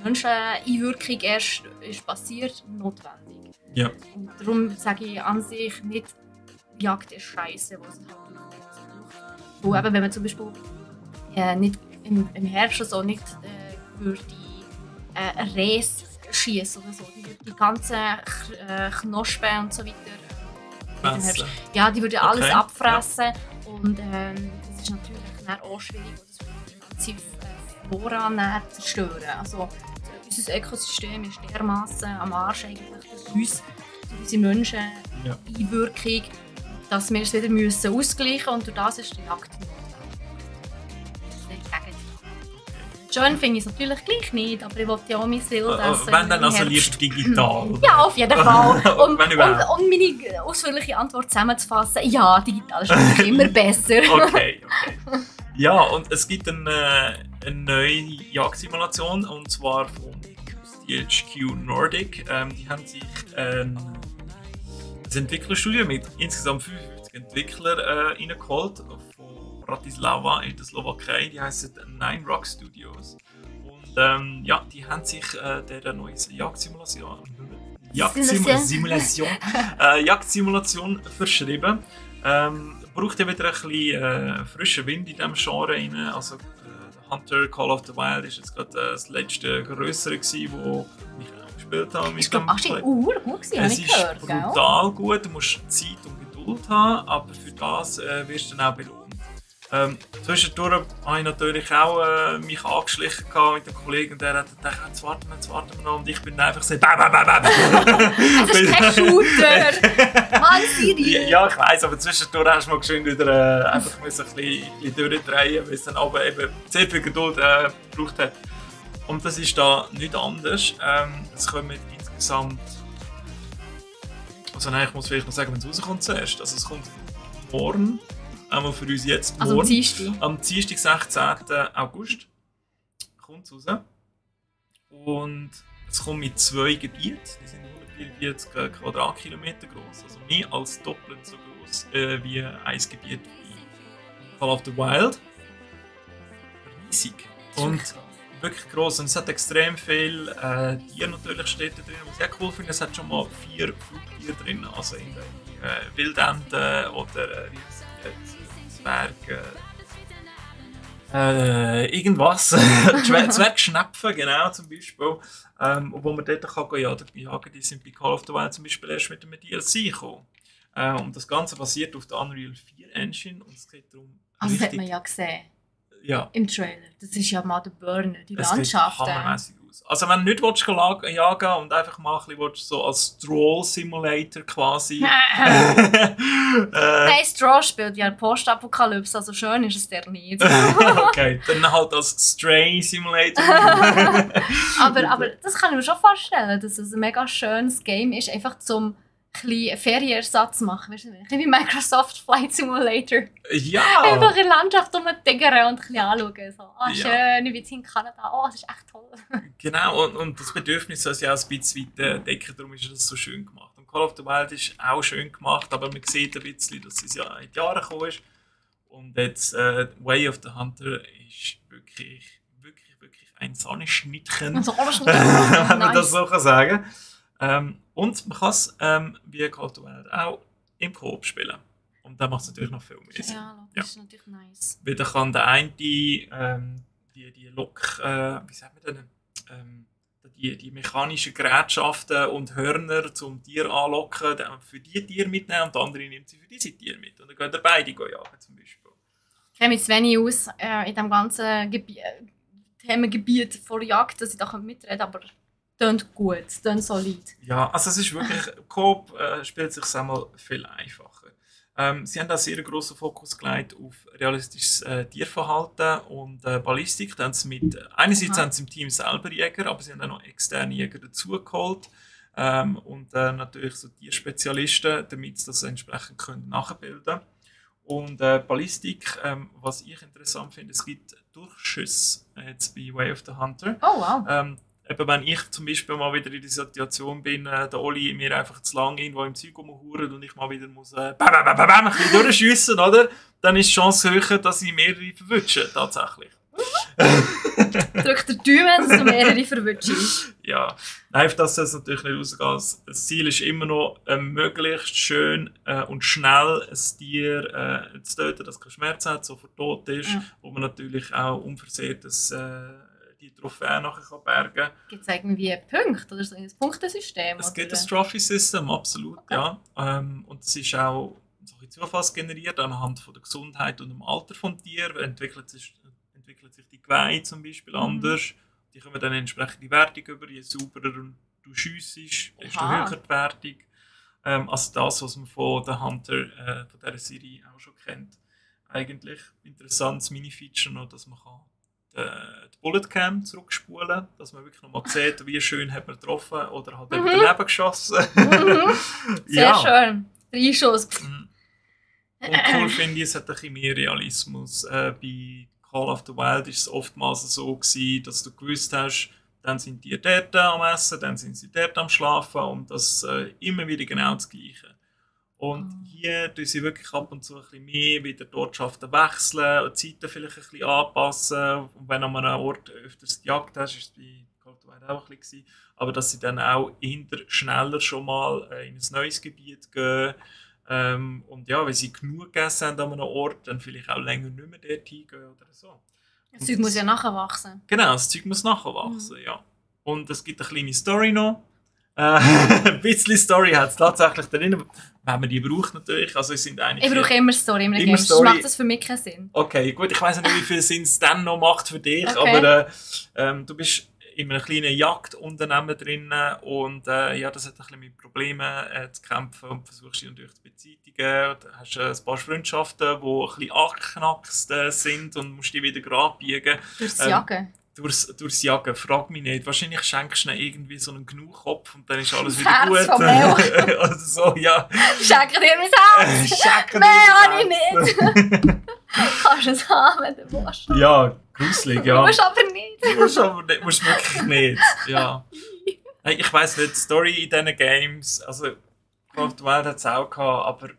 Menscheneinwirkung erst ist passiert, notwendig. Ja. Und darum sage ich an sich nicht, Jagd ist scheiße, was es halt braucht. Wo eben, wenn man zum Beispiel nicht im Herbst so nicht würde Reis schießen oder so, die ganzen Knospen und so weiter. Im Herbst, ja, die würden alles abfressen. Ja. Und das ist natürlich dann auch schwierig, das die ganze Flora zerstören. Also unser Ökosystem ist dermaßen am Arsch eigentlich, dass uns, unsere Menschen Einwirkung, dass wir es wieder ausgleichen müssen und durch das ist die Jagd notwendig. Schön finde ich es natürlich gleich nicht, aber ich wollte ja auch mein Wild essen. Wenn dann also lieber Herbst. digital. Ja, auf jeden Fall. Und Wenn überhaupt. meine ausführliche Antwort zusammenzufassen, ja, digital ist natürlich immer besser. Okay. Ja, und es gibt eine neue Jagdsimulation, und zwar von THQ Nordic. Die haben sich ein Entwicklerstudio mit insgesamt 55 Entwicklern reingeholt von Bratislava in der Slowakei. Die heißen Nine Rock Studios. Und die haben sich der neuen Jagdsimulation verschrieben. Braucht ja wieder ein bisschen frischen Wind in diesem Genre rein. Also Hunter Call of the Wild ist jetzt gerade das letzte größere gewesen, wo ich auch gespielt habe. Ich glaube, gut gewesen, es ist gehört, brutal gut, du musst Zeit und Geduld haben, aber für das wirst du dann auch belohnt. Zwischendurch habe ich natürlich auch mich angeschlichen mit dem Kollegen, der hat gedacht, jetzt warten wir noch, und ich bin einfach so Das ist kein Shooter! Mann, Siri! Ja, ich weiss, aber zwischendurch hast du mal geschwind wieder einfach ein bisschen durchdrehen, weil es dann aber eben sehr viel Geduld gebraucht hat. Und das ist da nicht anders. Es kommen insgesamt... Also nein, ich muss vielleicht noch sagen, wenn es rauskommt zuerst. Also es kommt morgen, einmal für uns jetzt morgen. Also am Dienstag? Am Dienstag, 16. August kommt es raus. Und es kommt mit 2 Gebieten. Die sind 144 Quadratkilometer groß. Also mehr als doppelt so groß wie ein Gebiet wie Call of the Wild. Riesig. Und wirklich gross. Und es hat extrem viel Tiere natürlich steht da drin. Was ich auch cool finde, es hat schon mal 4 Flugtiere drin. Also in Wildenten oder Zwerge. Irgendwas. Zwergschnepfen, genau, zum Beispiel. Wo man dort kann jagen, die sind bei Call of the Wild zum Beispiel erst mit dem DLC gekommen. Und das Ganze basiert auf der Unreal 4 Engine. Und es geht darum, also das hat man ja gesehen. Ja. Im Trailer. Das ist ja mal der Burner, die es Landschaft. Sieht hammermäßig aus. Also wenn du nicht willst, jagen und einfach mal ein bisschen so als Stroll-Simulator quasi. Nein, Straw spielt ja Postapokalypse, also schön ist es der nicht. Okay, dann halt als Stray-Simulator. aber das kann ich mir schon vorstellen, dass es ein mega schönes Game ist, einfach zum ein Ferienersatz machen. Weißt du, ein bisschen wie Microsoft Flight Simulator. Ja! Einfach in der Landschaft rumtigern und ein bisschen anschauen. So, schön, ich bin jetzt in Kanada. Oh, das ist echt toll. Genau, und das Bedürfnis soll sich auch ein bisschen decken, darum ist das so schön gemacht. Und Call of the Wild ist auch schön gemacht, aber man sieht ein bisschen, dass es ja in die Jahre gekommen ist. Und jetzt Way of the Hunter ist wirklich ein Sahneschnittchen. Wenn man das so sagen kann. Und man kann es wie Call of the Wild auch im Koop spielen. Und da macht es natürlich noch viel mehr Sinn. Ja, das ist natürlich nice. Weil da kann der eine die Lok, wie sagt man denn, die mechanischen Gerätschaften und Hörner zum Tier anlocken, für die Tiere mitnehmen, und der andere nimmt sie für diese Tiere mit. Und dann gehen beide jagen zum Beispiel. Ich kenne mich zu wenig aus in diesem ganzen Themengebiet vor Jagd, dass ich da mitreden kann, aber tönt gut, tönt solid. Ja, also es ist wirklich, Coop spielt sich einmal viel einfacher. Sie haben da sehr grossen Fokus gelegt auf realistisches Tierverhalten und Ballistik. Einerseits haben sie im Team selber Jäger, aber sie haben auch noch externe Jäger dazugeholt. Und natürlich so Tierspezialisten, damit sie das entsprechend nachbilden können. Und Ballistik, was ich interessant finde, es gibt Durchschüsse jetzt bei Way of the Hunter. Oh wow. Eben, wenn ich zum Beispiel mal wieder in der Situation bin, der Oli mir einfach zu lange irgendwo im Zeug rumhuren und ich mal wieder muss ein bisschen durchschiessen, oder? Dann ist die Chance höher, dass ich mehrere verwünsche, tatsächlich. Drück den Daumen, dass du mehrere verwünschst. Ja, einfach, dass das natürlich nicht rausgeht. Das Ziel ist immer noch, möglichst schön und schnell ein Tier zu töten, das keinen Schmerz hat, sofort tot ist, wo man natürlich auch unversehrt die Trophäen nachher bergen kann. Gibt es irgendwie Punkte oder so ein Punktesystem? Es gibt ein Trophy-System, absolut, okay. Ja. Und es ist auch zufallsgeneriert anhand von der Gesundheit und dem Alter des Tiers. Entwickelt sich die Geweih zum Beispiel anders. Die kommen dann entsprechend die Wertung über. Je sauberer du schiessest, desto höher die Wertung. Also das, was man von den Hunter von dieser Serie auch schon kennt. Eigentlich interessantes Mini-Feature noch, dass man die Bulletcam zurückspulen, dass man wirklich nochmal sieht, wie schön hat man getroffen oder hat er daneben geschossen. Sehr schön. 3 Schuss. Und cool finde ich, es hat ein bisschen mehr Realismus. Bei Call of the Wild war es oftmals so gewesen, dass du gewusst hast, dann sind die dort am Essen, dann sind sie dort am Schlafen und das immer wieder genau das Gleiche. Und hier tun sie wirklich ab und zu ein bisschen mehr wieder die Ortschaften wechseln und die Zeiten vielleicht ein bisschen anpassen. Und wenn du an einem Ort öfters gejagt hast, ist es bei Call of the Wild auch ein bisschen, aber dass sie dann auch schneller schon mal in ein neues Gebiet gehen. Und ja, wenn sie genug gegessen haben an einem Ort, dann vielleicht auch länger nicht mehr dort hingehen oder so. Das Zeug muss ja nachwachsen. Genau, das Zeug muss nachwachsen, ja. Und es gibt eine kleine Story noch. Ein bisschen Story hat es tatsächlich drin, wenn man die braucht natürlich. Also es sind ich brauche immer Story in einem Game, sonst macht das für mich keinen Sinn. Okay, gut, ich weiss nicht, wie viel Sinn es dann noch macht für dich, okay. Aber du bist in einem kleinen Jagdunternehmen drin und ja, das hat ein bisschen mit Problemen zu kämpfen und versuchst dich natürlich zu beseitigen. Du hast ein paar Freundschaften, die ein bisschen angeknackst sind und musst die wieder gerade biegen. Durchs Jagen? Durchs Jagen, frag mich nicht. Wahrscheinlich schenkst du ihnen irgendwie so einen Genugkopf und dann ist alles wieder Herz gut. Oder so, ja. Schenke dir mein Herz! Mehr habe ich nicht! Kannst du es haben, wenn du willst. Ja, gruselig, ja. Du musst aber nicht. Du musst wirklich nicht, ja. Hey, ich weiss nicht, die Story in diesen Games, also Call of the Wild hat es auch gehabt, aber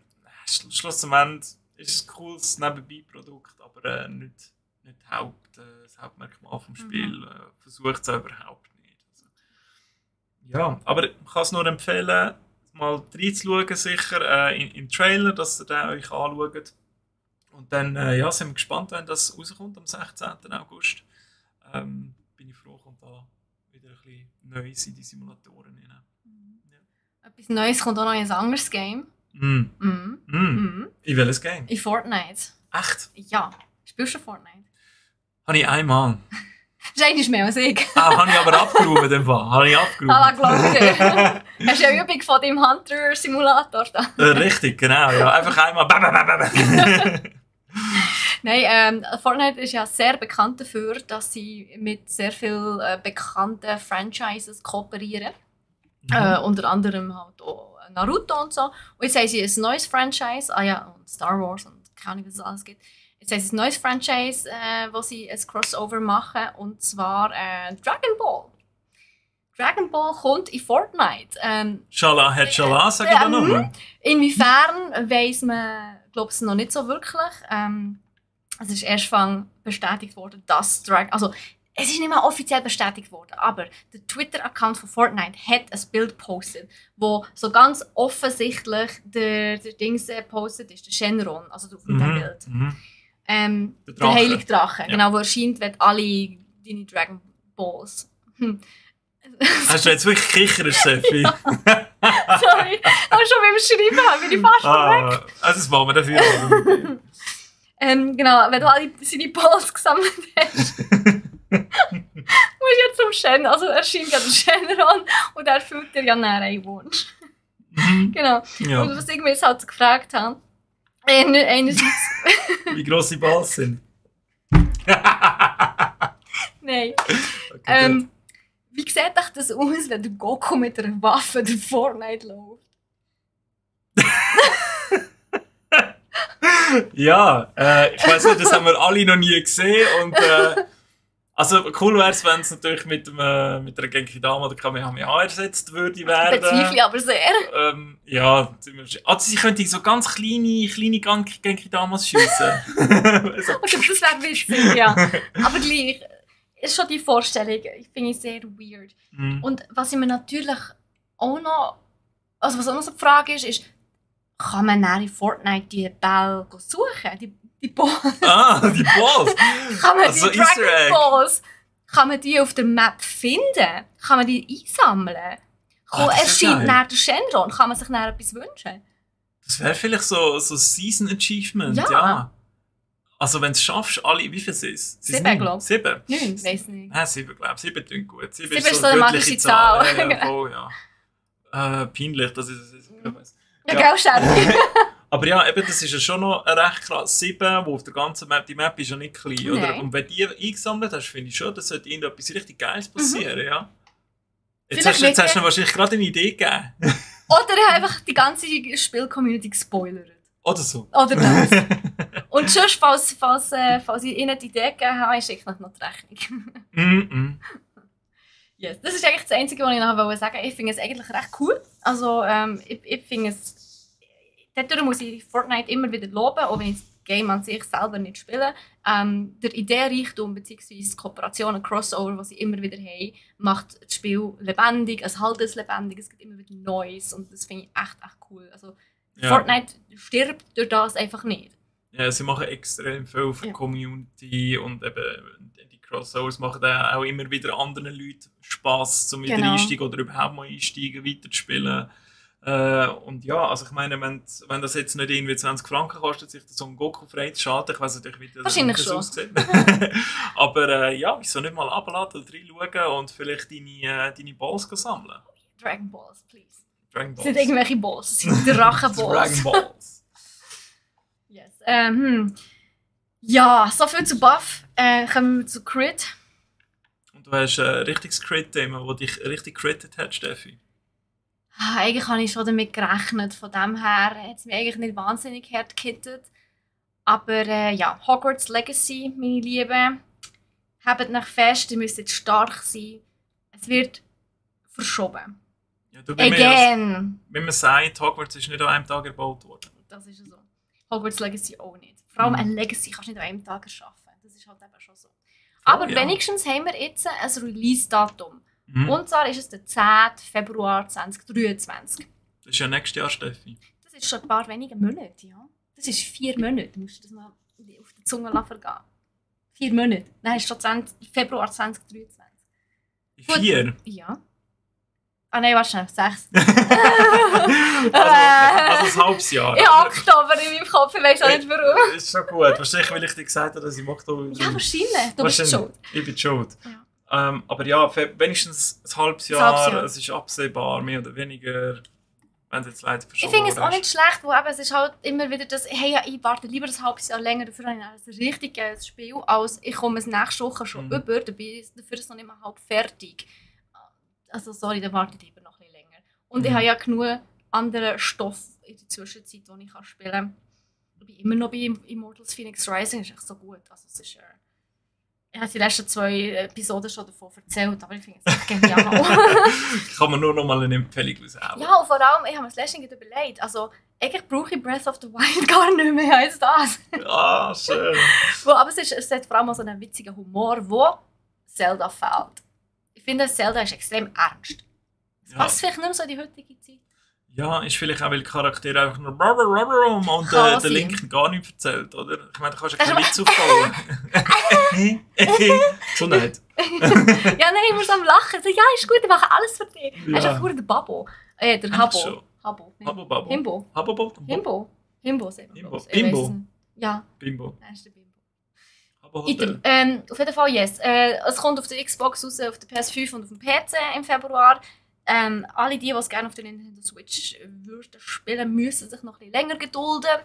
schlussendlich ist es ein cooles Nebenbei-Produkt, aber nicht das Hauptmerkmal vom Spiel. Versucht es auch überhaupt nicht. Also, ja, aber ich kann es nur empfehlen, mal reinzuschauen, sicher im Trailer, dass ihr den euch anschaut. Und dann ja, sind wir gespannt, wenn das rauskommt am 16. August. Bin ich froh, kommt da wieder ein bisschen Neues in die Simulatoren rein. Ja. Etwas Neues kommt auch noch in ein anderes Game. In welches Game? In Fortnite. Echt? Ja. Spielst du Fortnite? Habe ich einmal. Das ist eigentlich mehr als ich. Habe ich aber abgeräumt in dem Fall. Habe ich abgeräumt. Ah, glaube dir. Hast du eine Übung von deinem Hunter-Simulator da? Richtig, genau. Ja. Einfach einmal. Nein, Fortnite ist ja sehr bekannt dafür, dass sie mit sehr vielen bekannten Franchises kooperieren. Unter anderem halt auch Naruto und so. Und jetzt haben sie ein neues Franchise, und Star Wars und keine Ahnung, was es alles gibt. Jetzt haben sie ein neues Franchise, wo sie ein Crossover machen, und zwar Dragon Ball. Dragon Ball kommt in Fortnite. Schala hat Schala, sagen wir nochmal. Inwiefern weiss man, glaube ich, noch nicht so wirklich. Es ist erst bestätigt worden, dass es ist nicht mal offiziell bestätigt worden, aber der Twitter-Account von Fortnite hat ein Bild gepostet, wo so ganz offensichtlich der Dings postet ist, der Shenron, also auf dem Bild. Der Heilige Drache, genau, wo erscheint, wenn alle deine Dragon Balls. Hast du jetzt wirklich gekichert, Steffi? Ja. Sorry, aber schon beim Schreiben bin ich fast weg. Also das machen wir dafür. Genau, wenn du alle seine Balls gesammelt hast, musst du ja zum Shen, also erscheint ja der Shenron und er erfüllt dir ja näher einen Wunsch. Genau. Ja. Und was ich mir jetzt halt gefragt habe, einerseits... Wie gross die Balls sind? Nein. Okay, wie sieht doch das aus, wenn der Goku mit einer Waffe durch Fortnite läuft? Ja, ich weiss nicht, das haben wir alle noch nie gesehen. Und, also cool wäre es, wenn es natürlich mit einer Genkidama oder Kamehameha ersetzt würde werden. Bezweifle ich aber sehr. Ja, ziemlich. Also sie könnten so ganz kleine Genkidamas schiessen. Okay, das wäre witzig, ja. Aber gleich, ist schon die Vorstellung, ich finde es sehr weird. Und was ich mir natürlich auch noch, also was auch noch so die Frage ist, kann man in Fortnite die Bälle suchen? Die Balls? Die Balls? Kann man die Dragon Balls, kann man die auf der Map finden? Kann man die einsammeln? Erscheint nach der Shenron? Kann man sich nach etwas wünschen? Das wäre vielleicht so Season Achievement, ja. Also wenn du es schaffst, alle, wie viel sind es? 7, glaube ich. 7? 9, weiss nicht. 7, glaube ich. 7 tun gut. 7 ist so eine magische Zahl. Ja. Peinlich, dass ich das nicht weiss. Ja, gell, Sherry. Aber ja, eben, das ist ja schon noch recht krass. 7, wo auf der ganzen Map, die Map ist ja nicht klein, oder? Nein. Und wenn die eingesammelt hast, finde ich schon, dass sollte irgendetwas richtig Geiles passieren, ja. Jetzt Vielleicht hast du mir wahrscheinlich gerade eine Idee gegeben. Oder einfach die ganze Spiel-Community gespoilert. Oder so. Oder das. Und sonst, falls ich Ihnen die Idee gegeben habe, ist eigentlich noch die Rechnung. Yes. Das ist eigentlich das Einzige, was ich noch sagen wollte. Ich finde es eigentlich recht cool. Also, ich finde es... Dadurch muss ich Fortnite immer wieder loben, auch wenn ich das Game an sich selber nicht spiele. Der Ideenreichtum bzw. die Kooperation und Crossover, die sie immer wieder haben, macht das Spiel lebendig. Es hält es lebendig, es gibt immer wieder Neues und das finde ich echt cool. Also, Ja. Fortnite stirbt durch das einfach nicht. Ja, sie machen extrem viel für die Community und eben die Crossovers machen dann auch immer wieder anderen Leuten Spass zum wieder einsteigen oder überhaupt mal einsteigen, weiterzuspielen. Und ja, also ich meine, wenn das jetzt nicht irgendwie 20 Franken kostet, sich so ein Goku freizuschalten, ich weiß natürlich, wie das aussieht. Aber ja, wieso nicht mal runterladen und reinschauen und vielleicht deine Balls sammeln? Dragon Balls, please. Dragon Balls. Es sind irgendwelche Balls, es sind Drachenballs. Dragon Balls. Yes. Ja, so viel zu Buff. Kommen wir zu Crit. Und du hast ein richtiges Crit-Thema, das dich richtig crittet hat, Steffi. Eigentlich habe ich schon damit gerechnet. Von dem her hat es mich eigentlich nicht wahnsinnig hart gekittet. Aber ja, Hogwarts Legacy, meine Lieben. Habt nach fest, ihr müsst jetzt stark sein. Es wird verschoben. Ja, du, Again! Wenn man sagt, Hogwarts ist nicht an einem Tag erbaut worden. Das ist so. Hogwarts Legacy auch nicht. Vor allem ein Legacy kannst du nicht an einem Tag erschaffen. Das ist halt eben schon so. Aber wenigstens haben wir jetzt ein Release-Datum. Und zwar ist es der 10. Februar 2023. Das ist ja nächstes Jahr, Steffi. Das ist schon ein paar wenige Monate, ja. Das ist 4 Monate. Du musst das mal auf die Zunge vergehen. 4 Monate. Nein, es ist schon Februar 2023. 4? Ja. Ah nein, warte schnell, 6. Also ein halbes Jahr. Ja, Oktober in meinem Kopf, ich weiß auch nicht warum. Ist schon gut. Wahrscheinlich, weil ich dir gesagt habe, dass ich im Oktober... Ja, wahrscheinlich. Du bist schuld. Ich bin schuld. Ja. Aber ja, wenigstens ein halbes Jahr. Es ist absehbar, mehr oder weniger, wenn es jetzt leider verschoben Ich finde es auch nicht schlecht, wo eben, es ist halt immer wieder das, hey, ja, ich warte lieber ein halbes Jahr länger, dafür habe ich ein richtig geiles Spiel, als ich komme es nächste Woche schon über, dafür ist es noch nicht mal halb fertig. Also sorry, dann warte ich lieber noch ein bisschen länger. Und ich habe ja genug anderen Stoff in der Zwischenzeit, den ich spielen kann. Ich bin immer noch bei Immortals Phoenix Rising, das ist echt so gut. Also, es ist, ich habe die letzten 2 Episoden schon davon erzählt, aber ich finde es echt genial. Kann man nur noch mal eine Empfehlung raushauen. Ja, und vor allem, ich habe mir das letzte Mal überlegt, also eigentlich brauche ich Breath of the Wild gar nicht mehr als das. Ah, schön. Aber es hat vor allem so einen witzigen Humor, wo Zelda fehlt. Ich finde, Zelda ist extrem ernst. Das passt vielleicht nicht mehr so in die heutige Zeit. Ja, ist vielleicht auch, weil die Charaktere einfach nur und der Link gar nichts erzählt, oder? Ich meine, da kannst du ja keinen Witz aufbauen. Gesundheit. Ja, nein, ich muss am Lachen. So, ja, ist gut, ich mache alles für dich. Ja. Er ist einfach nur der Babbo. Der Habbo. Habbo. Habbo. Himbo. Habbo. Himbo, sagt man. Himbo. Ich Bimbo. weiss nicht. Ja, Bimbo. er ist der Bimbo. Habbo Item. Hotel. Auf jeden Fall, yes. Es kommt auf der Xbox raus, auf der PS5 und auf dem PC im Februar. Alle die es gerne auf der Nintendo Switch würden spielen, müssen sich noch ein bisschen länger gedulden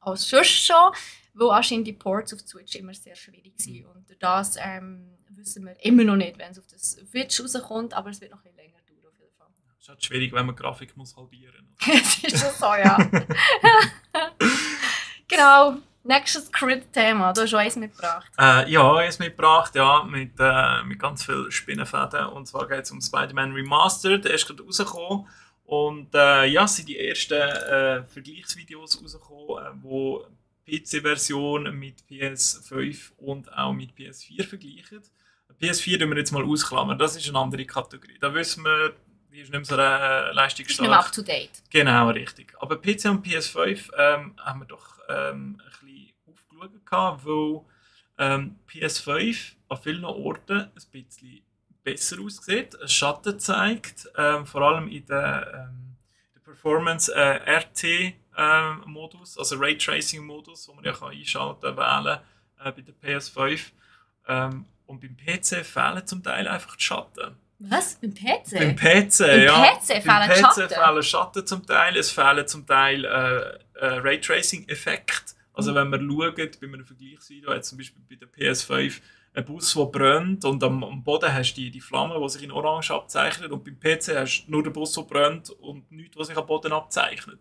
als sonst schon, weil anscheinend die Ports auf der Switch immer sehr schwierig sind. Und durch das wissen wir immer noch nicht, wenn es auf der Switch rauskommt, aber es wird noch ein bisschen länger dauern auf jeden Fall. Es ist halt schwierig, wenn man die Grafik muss halbieren muss. Es ist schon so, ja. Genau. Nächstes Crit-Thema. Du hast schon eins mitgebracht. Ja, eins mitgebracht, ja, mit ganz vielen Spinnenfäden. Und zwar geht es um Spider-Man Remastered. Der ist gerade rausgekommen. Und ja, es sind die ersten Vergleichsvideos rausgekommen, wo PC-Version mit PS5 und auch mit PS4 vergleichen. PS4 tun wir jetzt mal ausklammern, das ist eine andere Kategorie. Da wissen wir, die ist nicht mehr so leistungsstark. Ist nicht mehr up to date. Genau, richtig. Aber PC und PS5 haben wir doch ein bisschen aufgeschaut, weil PS5 an vielen Orten ein bisschen besser aussieht, einen Schatten zeigt, vor allem in der Performance RT-Modus, also Raytracing-Modus, den man ja einschalten wählen bei der PS5. Und beim PC fehlen zum Teil einfach die Schatten. Was? Beim PC? Beim PC, ja. Beim PC fehlen Schatten? Fehlen Schatten zum Teil. Es fehlen zum Teil Raytracing-Effekte. Also wenn man schaut, bei einem Vergleichsvideo, zum Beispiel bei der PS5, ein Bus, der brennt und am Boden hast du die Flamme, die sich in Orange abzeichnet und beim PC hast du nur den Bus, der brennt und nichts, was sich am Boden abzeichnet.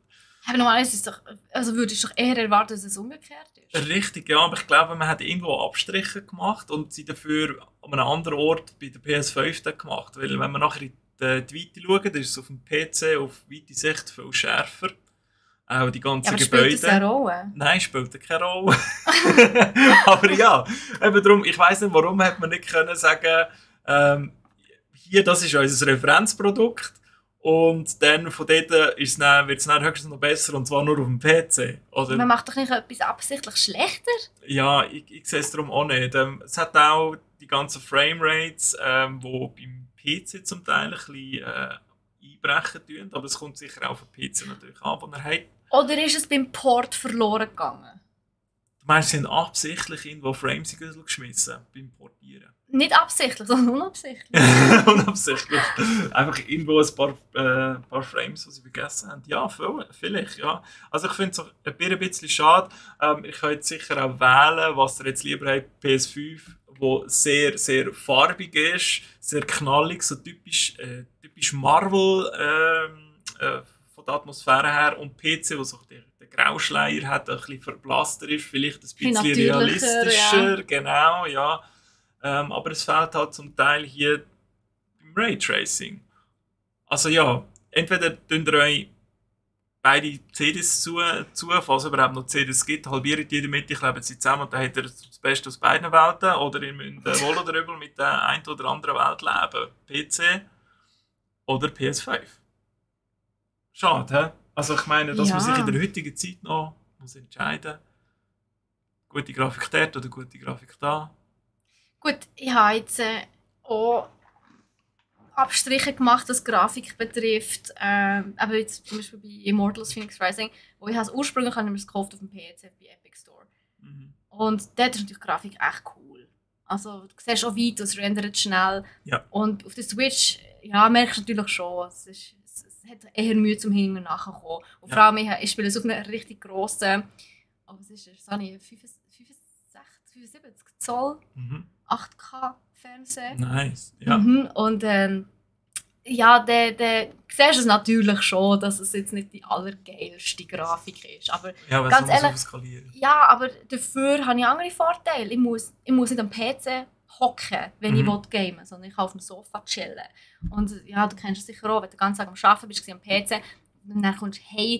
Aber normalerweise ist es doch, also würdest du doch eher erwarten, dass es umgekehrt ist. Richtig, ja, aber ich glaube, man hat irgendwo Abstriche gemacht und sie dafür an einem anderen Ort bei der PS5 dann gemacht. Weil wenn man nachher in die Weite schaut, dann ist es auf dem PC auf weite Sicht viel schärfer. Auch die ganzen Gebäude. Spielt das eine Rolle? Nein, spielt keine Rolle. Aber ja, eben darum, ich weiss nicht, warum hat man nicht können sagen, hier, das ist unser Referenzprodukt und dann von dort wird es dann höchstens noch besser und zwar nur auf dem PC. Oder? Man macht doch nicht etwas absichtlich schlechter? Ja, ich sehe es darum auch nicht. Es hat auch die ganzen Framerates, die beim PC zum Teil ein bisschen einbrechen tun, aber es kommt sicher auch auf den PC natürlich an, den er hat. Oder ist es beim Port verloren gegangen? Du meinst, sie haben absichtlich irgendwo Frames geschmissen beim Portieren? Nicht absichtlich, sondern unabsichtlich. Unabsichtlich. Einfach irgendwo ein paar Frames, die sie vergessen haben. Ja, vielleicht, ja. Also ich finde es ein bisschen schade. Ich könnte sicher auch wählen, was ihr jetzt lieber habt, PS5, wo sehr, sehr farbig ist, sehr knallig, so typisch Marvel von der Atmosphäre her, und PC, wo so den Grauschleier hat, ein bisschen verblasster ist, vielleicht ein bisschen realistischer, ja. Genau, ja. Aber es fehlt halt zum Teil hier beim Raytracing. Also ja, entweder tun ihr euch beide CDs zu, falls es überhaupt noch CDs gibt, halbiert die damit, kleben sie zusammen und dann habt ihr das Beste aus beiden Welten, oder ihr müsst wohl oder übel mit der einen oder anderen Welt leben. PC oder PS5. Schade, hä? Also ich meine, dass man sich in der heutigen Zeit noch muss entscheiden muss. Gute Grafik dort oder gute Grafik da. Gut, ich habe jetzt auch Abstriche gemacht, was Grafik betrifft. Aber jetzt zum Beispiel bei Immortals Phoenix Rising, wo ich ursprünglich habe ich mir das gekauft auf dem PC bei Epic Store. Mhm. Und dort ist natürlich die Grafik echt cool. Also du siehst auch weit, es rendert schnell. Ja. Und auf der Switch merkst du natürlich schon, es hat eher Mühe zum Hin- und Nachkommen. Und vor allem, ich spiele es auf einer richtig grossen, was ist das? Sony 75 Zoll 8K-Fernseher. Nice, ja. Und dann siehst du es natürlich schon, dass es jetzt nicht die allergeilste Grafik ist. Aber ja, ganz ehrlich, ja, aber dafür habe ich andere Vorteile. Ich muss nicht am PC hocken, wenn ich gamen, sondern ich kann auf dem Sofa chillen. Und ja, du kennst es sicher auch, wenn du den ganzen Tag am Arbeiten bist, am PC, und dann kommst du heim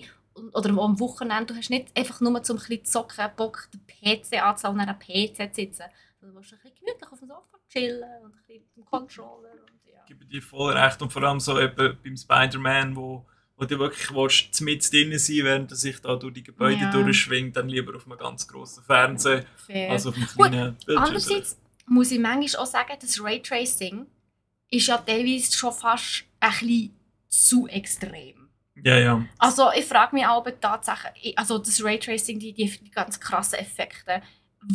oder am Wochenende, du hast nicht einfach nur zum ein bisschen zocken, Bock, den PC anzuhalten und an einem PC zu sitzen. Du willst ein bisschen gemütlich auf dem Sofa chillen und ein bisschen mit dem Controller. Und, ja. Ich gebe dir voll recht, und vor allem so eben beim Spider-Man, wo du wirklich mit drin sein, während er sich da durch die Gebäude durchschwingt, dann lieber auf einem ganz grossen Fernseher als auf einem kleinen Bildschirm. Andererseits muss ich manchmal auch sagen, das Raytracing ist ja teilweise schon fast ein bisschen zu extrem. Ja, ja. Also ich frage mich auch tatsächlich, also das Raytracing, die ganz krassen Effekte,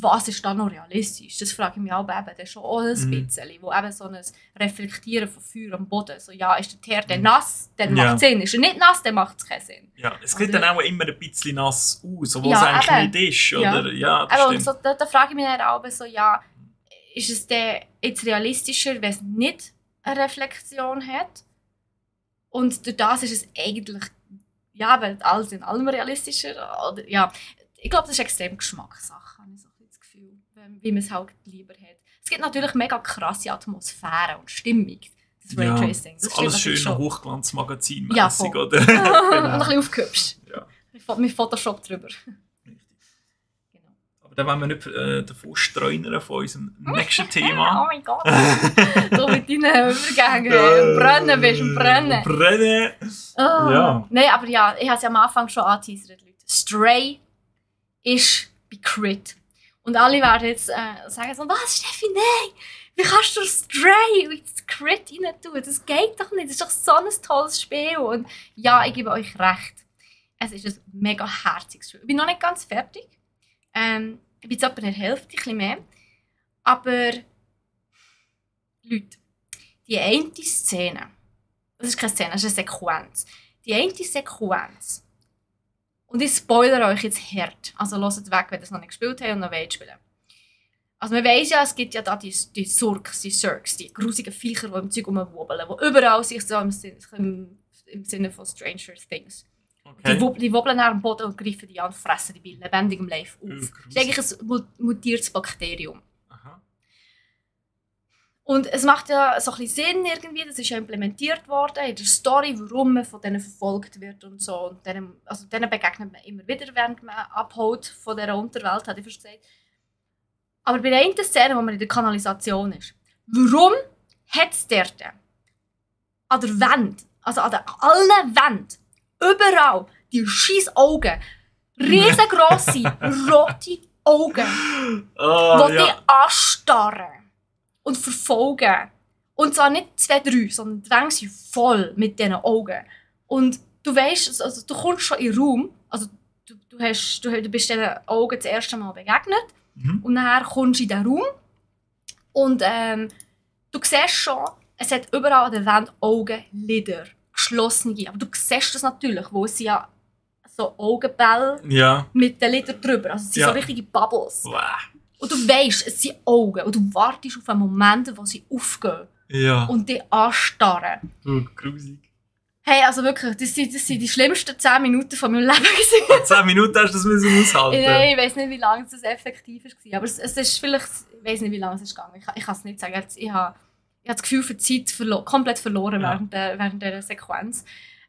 was ist da noch realistisch? Das frage ich mich auch eben, das ist schon auch ein bisschen, wo eben so ein Reflektieren von Feuer am Boden, so ja, ist der Teer nass, dann macht es Sinn, ist er nicht nass, dann macht es keinen Sinn. Ja, es sieht dann auch immer ein bisschen nass aus, obwohl es eigentlich nicht ist, oder? Ja, das stimmt. So, da frage ich mich dann auch so, ja, ist es denn jetzt realistischer, wenn es nicht eine Reflexion hat? Und durch das ist es eigentlich, ja, weil alles in allem realistischer, oder, ja, ich glaube, das ist extrem Geschmackssache, habe ich so das Gefühl, wie man es halt lieber hat. Es gibt natürlich mega krasse Atmosphäre und Stimmung, das Raytracing. Das ist alles schön Hochglanzmagazin-mässig, ja, oder? Genau. Und ein bisschen aufgehübscht. Ja. Mit Photoshop drüber. Dann wollen wir nicht davon streunern von unserem nächsten Thema. Oh mein Gott! Du mit deinen Übergängen. Brennen bist du, brennen. Brennen! Oh. Ja. Nein, aber ja, ich habe es ja am Anfang schon angeteasert, Leute. Stray ist bei Crit. Und alle werden jetzt sagen so, was, Steffi, nein! Wie kannst du Stray ins Crit rein tun? Das geht doch nicht, das ist doch so ein tolles Spiel. Und ja, ich gebe euch recht. Es ist ein mega herziges Spiel. Ich bin noch nicht ganz fertig. Ich bin jetzt etwa in der Hälfte, ein bisschen mehr. Aber Leute, die eine Szene, das ist keine Szene, das ist eine Sequenz. Die eine Sequenz, und ich spoilere euch jetzt hart, also hört weg, wenn ihr es noch nicht gespielt habt und noch wollt spielen. Also man weiss ja, es gibt ja da die Surks, die grusigen Viecher, die im Zeug rumwobbeln, die überall sich so im Sinne von Stranger Things. Okay. Die wobbeln nach dem Boden und greifen die an und fressen die bei lebendigem Live auf. Das ist eigentlich ein mutiertes Bakterium. Aha. Und es macht ja so ein bisschen Sinn irgendwie, das ist ja implementiert worden in der Story, warum man von denen verfolgt wird und so. Und denen begegnet man immer wieder, während man abhaut von dieser Unterwelt, hat ich gesagt. Aber bei der einen Szene, wo man in der Kanalisation ist, warum hat es dort an der Wand, also an allen Wänden, überall die scheiß Augen, riesengrosse, rote Augen, die dich anstarren und verfolgen. Und zwar nicht 2, 3, sondern die Wände sind voll mit diesen Augen. Und du weisst, also du kommst schon in den Raum, also du bist diesen Augen das erste Mal begegnet. Und dann kommst du in den Raum und du siehst schon, es hat überall an der Wand Augenlider, geschlossene. Aber du siehst das natürlich, wo es ja so Augenbälle mit den Lidern drüber. Also es sind so richtige Bubbles. Und du weisst, es sind Augen und du wartest auf einen Moment, wo sie aufgehen und dich anstarren. Grusig. Hey, also wirklich, das sind die schlimmsten 10 Minuten von meinem Leben gewesen. 10 Minuten hast du das aushalten? Nein, ich weiss nicht, wie lange das effektiv war. Aber es ist vielleicht, ich weiss nicht, wie lange es ist gegangen. Ich kann es nicht sagen. Ich habe das Gefühl für die Zeit komplett verloren während dieser Sequenz.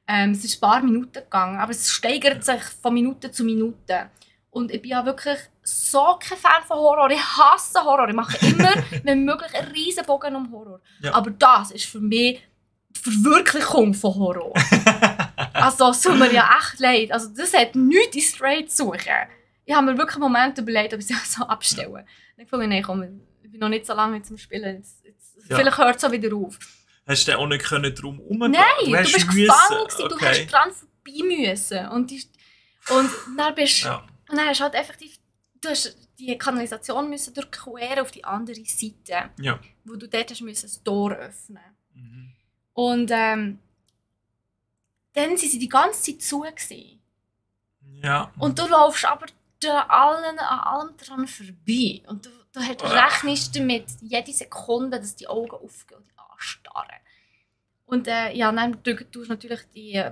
Es ist ein paar Minuten gegangen, aber es steigert sich von Minute zu Minute. Und ich bin ja wirklich so kein Fan von Horror. Ich hasse Horror. Ich mache immer, wenn möglich, einen riesen Bogen um Horror. Ja. Aber das ist für mich die Verwirklichung von Horror. Also, es tut mir ja echt leid. Also, das hat nichts in Stray zu suchen. Ich habe mir wirklich einen Moment überlegt, ob ich es so abstellen soll. Dann fand ich, komm, ich bin noch nicht so lange zum Spielen. Vielleicht hört es auch wieder auf. Hast du auch nicht drum herumgehen? Nein, du bist gefangen gewesen, du hast dran vorbei müssen. Und dann bist und dann hast du halt effektiv, du hast die Kanalisation müssen durchqueren auf die andere Seite, wo du dort hast müssen das Tor öffnen. Mhm. Und dann waren sie die ganze Zeit zu gewesen. Ja. Und du läufst aber an allem dran vorbei. Und du rechnest damit jede Sekunde, dass die Augen aufgehen und die anstarren. Und dann tust du natürlich die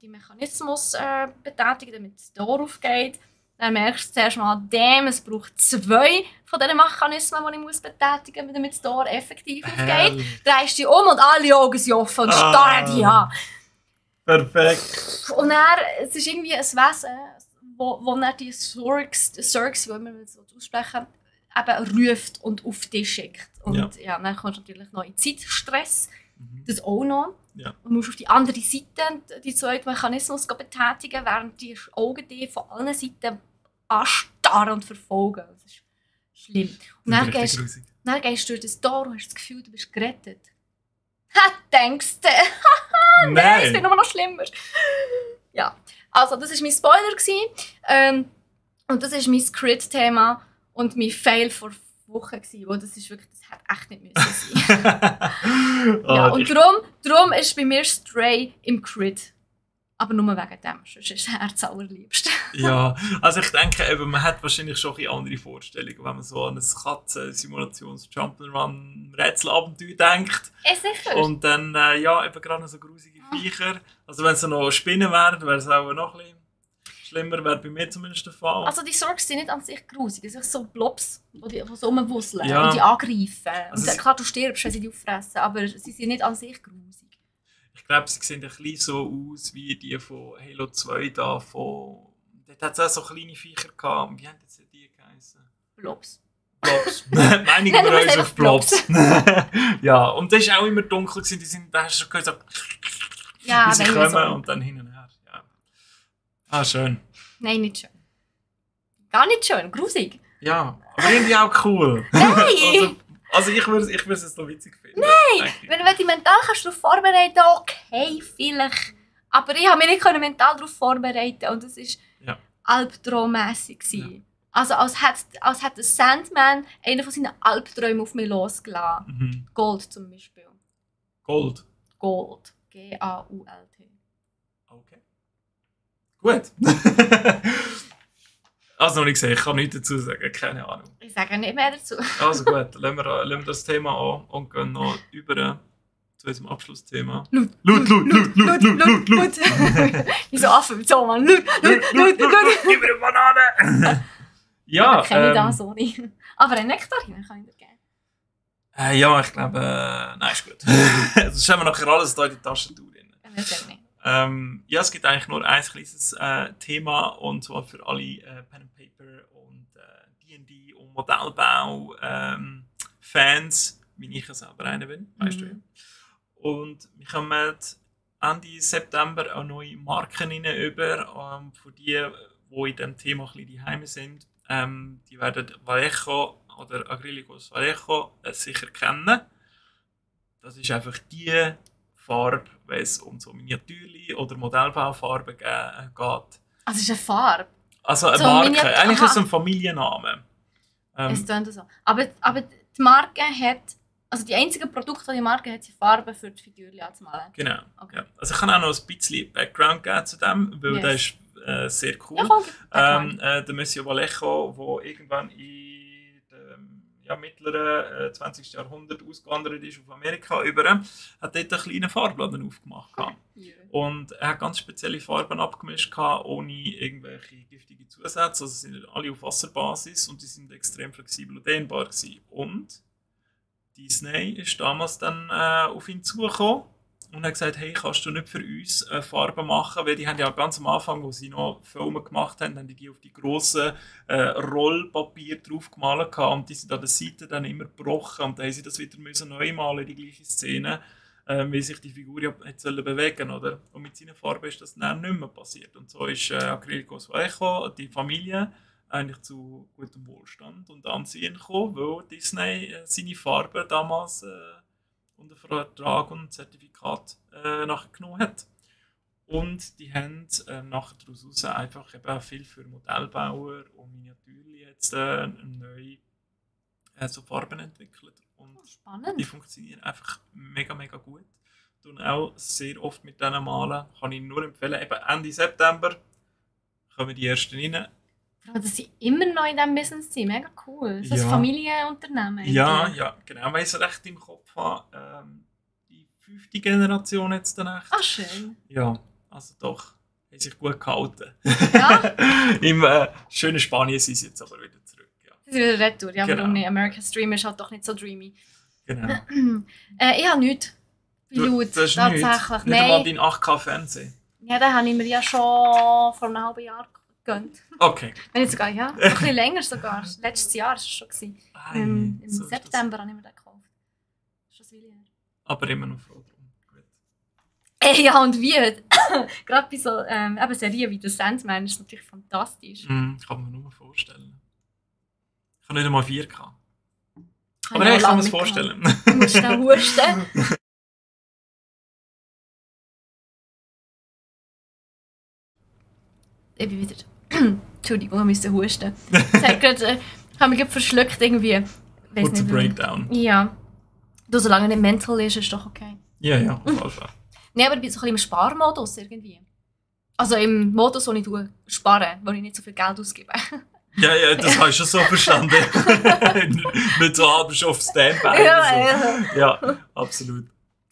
Mechanismus betätigen, damit das Tor aufgeht. Dann merkst du zuerst mal, es braucht 2 von diesen Mechanismen, die ich betätigen muss, damit das Tor effektiv aufgeht. Drehst dich um und alle Augen sind offen und starren dich an. Perfekt. Und dann, es ist irgendwie ein Wesen, wo dann die Surks, wie man das aussprechen, eben ruft und auf dich schickt. Und dann kommst du natürlich noch in Zeitstress. Das auch noch. Ja. Und du musst auf die andere Seite die 2 Mechanismus betätigen, während die Augen dich von allen Seiten anstarren und verfolgen. Das ist schlimm. Und dann gehst du durch das Tor und hast das Gefühl, du bist gerettet. Ha, denkst du? Nein, es wird nur noch schlimmer. Ja, also das war mein Spoiler. Und das ist mein Crit-Thema und mein Fail vor Wochen gewesen, wo das ist wirklich, das hätte echt nicht müssen sein. Ja, und darum ist bei mir Stray im Crit. Aber nur wegen dem, sonst ist das Herz allerliebst. Ja, also ich denke, eben, man hat wahrscheinlich schon ein andere Vorstellungen, wenn man so an ein Katzen-Simulations-Jump'n'Run-Rätselabenteuer denkt. Sicher. Und dann, eben gerade so grusige Viecher. Also wenn es noch Spinnen wären, wäre es auch noch ein bisschen schlimmer, wäre bei mir zumindest der Fall. Also die Surks sind nicht an sich grusig, es sind so Blobs, die so rumwusseln und die angreifen. Also und klar, du stirbst, wenn sie dich auffressen, aber sie sind nicht an sich grusig. Ich glaube, sie sehen ein bisschen so aus wie die von Halo 2 da. Dort hat es auch so kleine Viecher gehabt. Wie haben jetzt die geheißen? Blobs. Meinigen wir uns auf Blobs. Ja, und das war auch immer dunkel. Da hast du schon gehört, wie sie kommen so. Und dann hin und her. Ja. Ah, schön. Nein, nicht schön. Gar nicht schön, grusig. Ja, aber irgendwie auch cool. Nein! Also ich würde es so witzig finden. Nein! Wenn du dich mental darauf vorbereiten kannst, okay, vielleicht. Aber ich konnte mich nicht mental darauf vorbereiten und es war albtraummässig. Ja. Also als hätte Sandman einen von seinen Albträumen auf mich losgelassen. Mhm. Gold zum Beispiel. Gold. Gold. G-A-U-L-T. Okay. Gut. Also noch nicht gesehen, ich kann nichts dazu sagen, keine Ahnung. Ich sage nicht mehr dazu. Also gut, lassen wir das Thema an und gehen noch über zu unserem Abschlussthema. Lut. Lut. Wie so Affen mit so, Mann. Lut. Gib mir eine Banane! Ja, Ich kenne das so nicht. Aber eine Nektarine kann ich dir geben. ja, ich glaube, nein, ist gut. Sonst haben wir nachher alles da in die Taschentuch drin. Das nicht. Ja, es gibt eigentlich nur ein kleines Thema, und zwar für alle Pen and Paper und D&D und Modellbau Fans, wie ich ja selber einer bin, weißt du. Und wir kommen Ende September auch neue Marken rein über, für die in diesem Thema ein bisschen daheim sind. Die werden Vallejo oder Acrylicos Vallejo sicher kennen. Das ist einfach die Farbe, wenn es um so Miniatürli oder Modellbaufarben geht. Also es ist eine Farbe? Also eine so Marke, eigentlich ist es ein Familienname. Es klingt so. Aber die Marke hat, also die einzigen Produkte, die die Marke hat, sind Farben für die Figürchen anzumalen. Genau. Okay. Ja. Also ich kann auch noch ein bisschen Background geben zu dem, weil der ist sehr cool. Ja, voll. Der Monsieur Vallejo, der irgendwann in dem mittleren 20. Jahrhundert ausgewandert ist auf Amerika über, hat dort einen kleinen Farbladen aufgemacht. Yeah. Und er hat ganz spezielle Farben abgemischt, ohne irgendwelche giftigen Zusätze. Also sie sind alle auf Wasserbasis und die sind extrem flexibel und dehnbar gewesen. Und Disney ist damals dann auf ihn zugekommen und hat gesagt, hey, kannst du nicht für uns Farben machen? Weil die haben ja ganz am Anfang, wo sie noch Filme gemacht haben, haben die auf die grossen Rollpapier drauf gemalt und die sind an der Seite dann immer gebrochen und dann haben sie das wieder neu malen, die gleiche Szene, wie sich die Figur ja bewegen oder? Und mit seinen Farben ist das dann nicht mehr passiert. Und so ist Acrylicos Vallejo, die Familie, eigentlich zu gutem Wohlstand und Ansehen gekommen, weil Disney seine Farben damals unter Vertrag und Zertifikat nachher genommen hat. Und die haben nachher daraus einfach eben viel für Modellbauer und Miniatürli jetzt neu so Farben entwickelt. Und spannend. Die funktionieren einfach mega, mega gut. Und auch sehr oft mit denen malen. Kann ich nur empfehlen. Eben Ende September kommen die ersten rein. Dass sie immer noch in diesem Business sind, mega cool. So ein Ja. Familienunternehmen. Ja, genau. Wenn ich es recht im Kopf habe, die 5. Generation jetzt dann echt. Ah, schön. Ja, also doch, haben sich gut gehalten. Ja? Im schönen Spanien sind sie jetzt aber wieder zurück. Ja. Sie sind wieder retour. Ja, Genau. warum nicht? America's Dream ist halt doch nicht so dreamy. Genau. Ich habe nichts. Laut, Das ist tatsächlich. nicht einmal dein 8K-Fernsehen. Ja, den habe ich mir ja schon vor einem halben Jahr gegönnt. Okay. Wenn nicht sogar, ja. Noch ein bisschen länger sogar. Letztes Jahr war es schon. Im So ist das. September habe ich mir den gekauft. Das ist schon ein Weile her. Aber immer noch froh drum. Gut. Ja, und wie? Gerade bei so eben Serien wie The Sandman ist es natürlich fantastisch. Kann man nur vorstellen. Ich habe nicht einmal 4K. Habe Aber ich hey, auch ich kann lange mir das nicht vorstellen. gehabt. Du musst schnell husten. Ich bin wieder... Entschuldigung, ich musste husten. Ich habe mich gerade verschluckt irgendwie. Weiss Kurzer nicht, Breakdown. Ja. Du, solange er nicht mental ist, ist doch okay. Ja, auf jeden Fall. Nein, aber ich bin so ein bisschen im Sparmodus irgendwie. Also im Modus, wo ich spare, wo ich nicht so viel Geld ausgebe. Ja, das habe ich schon so verstanden. Nicht so halb auf Standby. Ja, so. Ja, absolut.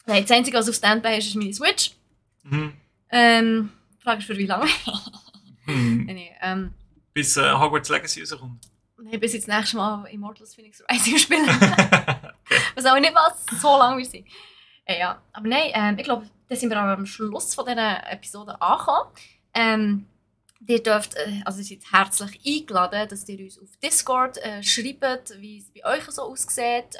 Nein, das Einzige, was auf Standby ist meine Switch. Mhm. Die Frage ist, für wie lange? Hm. Nein, Bis Hogwarts Legacy rauskommt. nein, bis ich das nächste Mal Immortals Phoenix Rising spiele. Was auch nicht mal so lange wird sein. Ja, aber nein, ich glaube, da sind wir auch am Schluss von dieser Episode angekommen. Ihr dürft, also ihr seid herzlich eingeladen, dass ihr uns auf Discord schreibt, wie es bei euch so aussieht.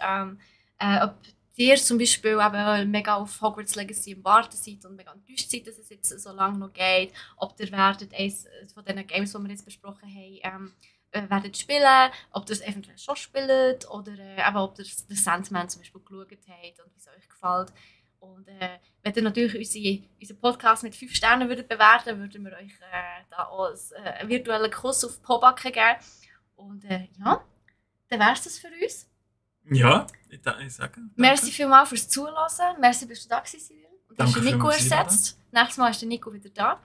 Ob ihr zum Beispiel eben mega auf Hogwarts Legacy im Warten seid und mega enttäuscht seid, dass es jetzt so lange noch geht. Ob ihr werdet eines von diesen Games, die wir jetzt besprochen haben, werdet spielen, ob ihr es eventuell schon spielt oder eben, ob ihr den Sandman zum Beispiel geschaut habt und wie es euch gefällt. Und wenn ihr natürlich unseren Podcast mit 5 Sternen würdet bewerten, würden wir euch da auch einen virtuellen Kuss auf die Pobacken geben. Und ja, dann wäre es das für uns. Ja, ich sage. Merci vielmals fürs Zuhören. Merci, bist du da gewesen, Cyril. Und du hast Danke den Nico vielmals, ersetzt. Nächstes Mal ist der Nico wieder da.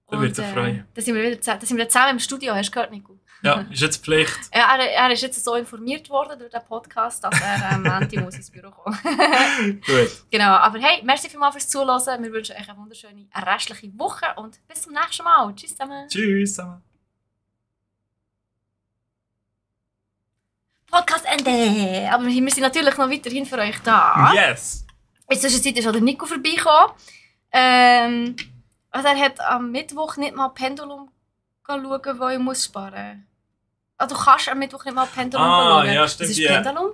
Da wird er freuen. Da sind wir zusammen im Studio. Hast du gehört, Nico? Ja, ist jetzt Pflicht. Ja, er ist jetzt so informiert worden durch den Podcast, dass er am Montag muss ins Büro kommen. Gut. Genau, aber hey, merci vielmals fürs Zuhören. Wir wünschen euch eine wunderschöne restliche Woche und bis zum nächsten Mal. Tschüss zusammen. Tschüss zusammen. Podcast Ende. Aber wir sind natürlich noch weiterhin für euch da. Yes. In der Zwischenzeit ist auch der Nico vorbeigekommen. Also er hat am Mittwoch nicht mal Pendulum schauen, wo ich muss sparen muss. Also du kannst am Mittwoch nicht mal Pendulum schauen. Ja, stimmt. Was ist Pendulum?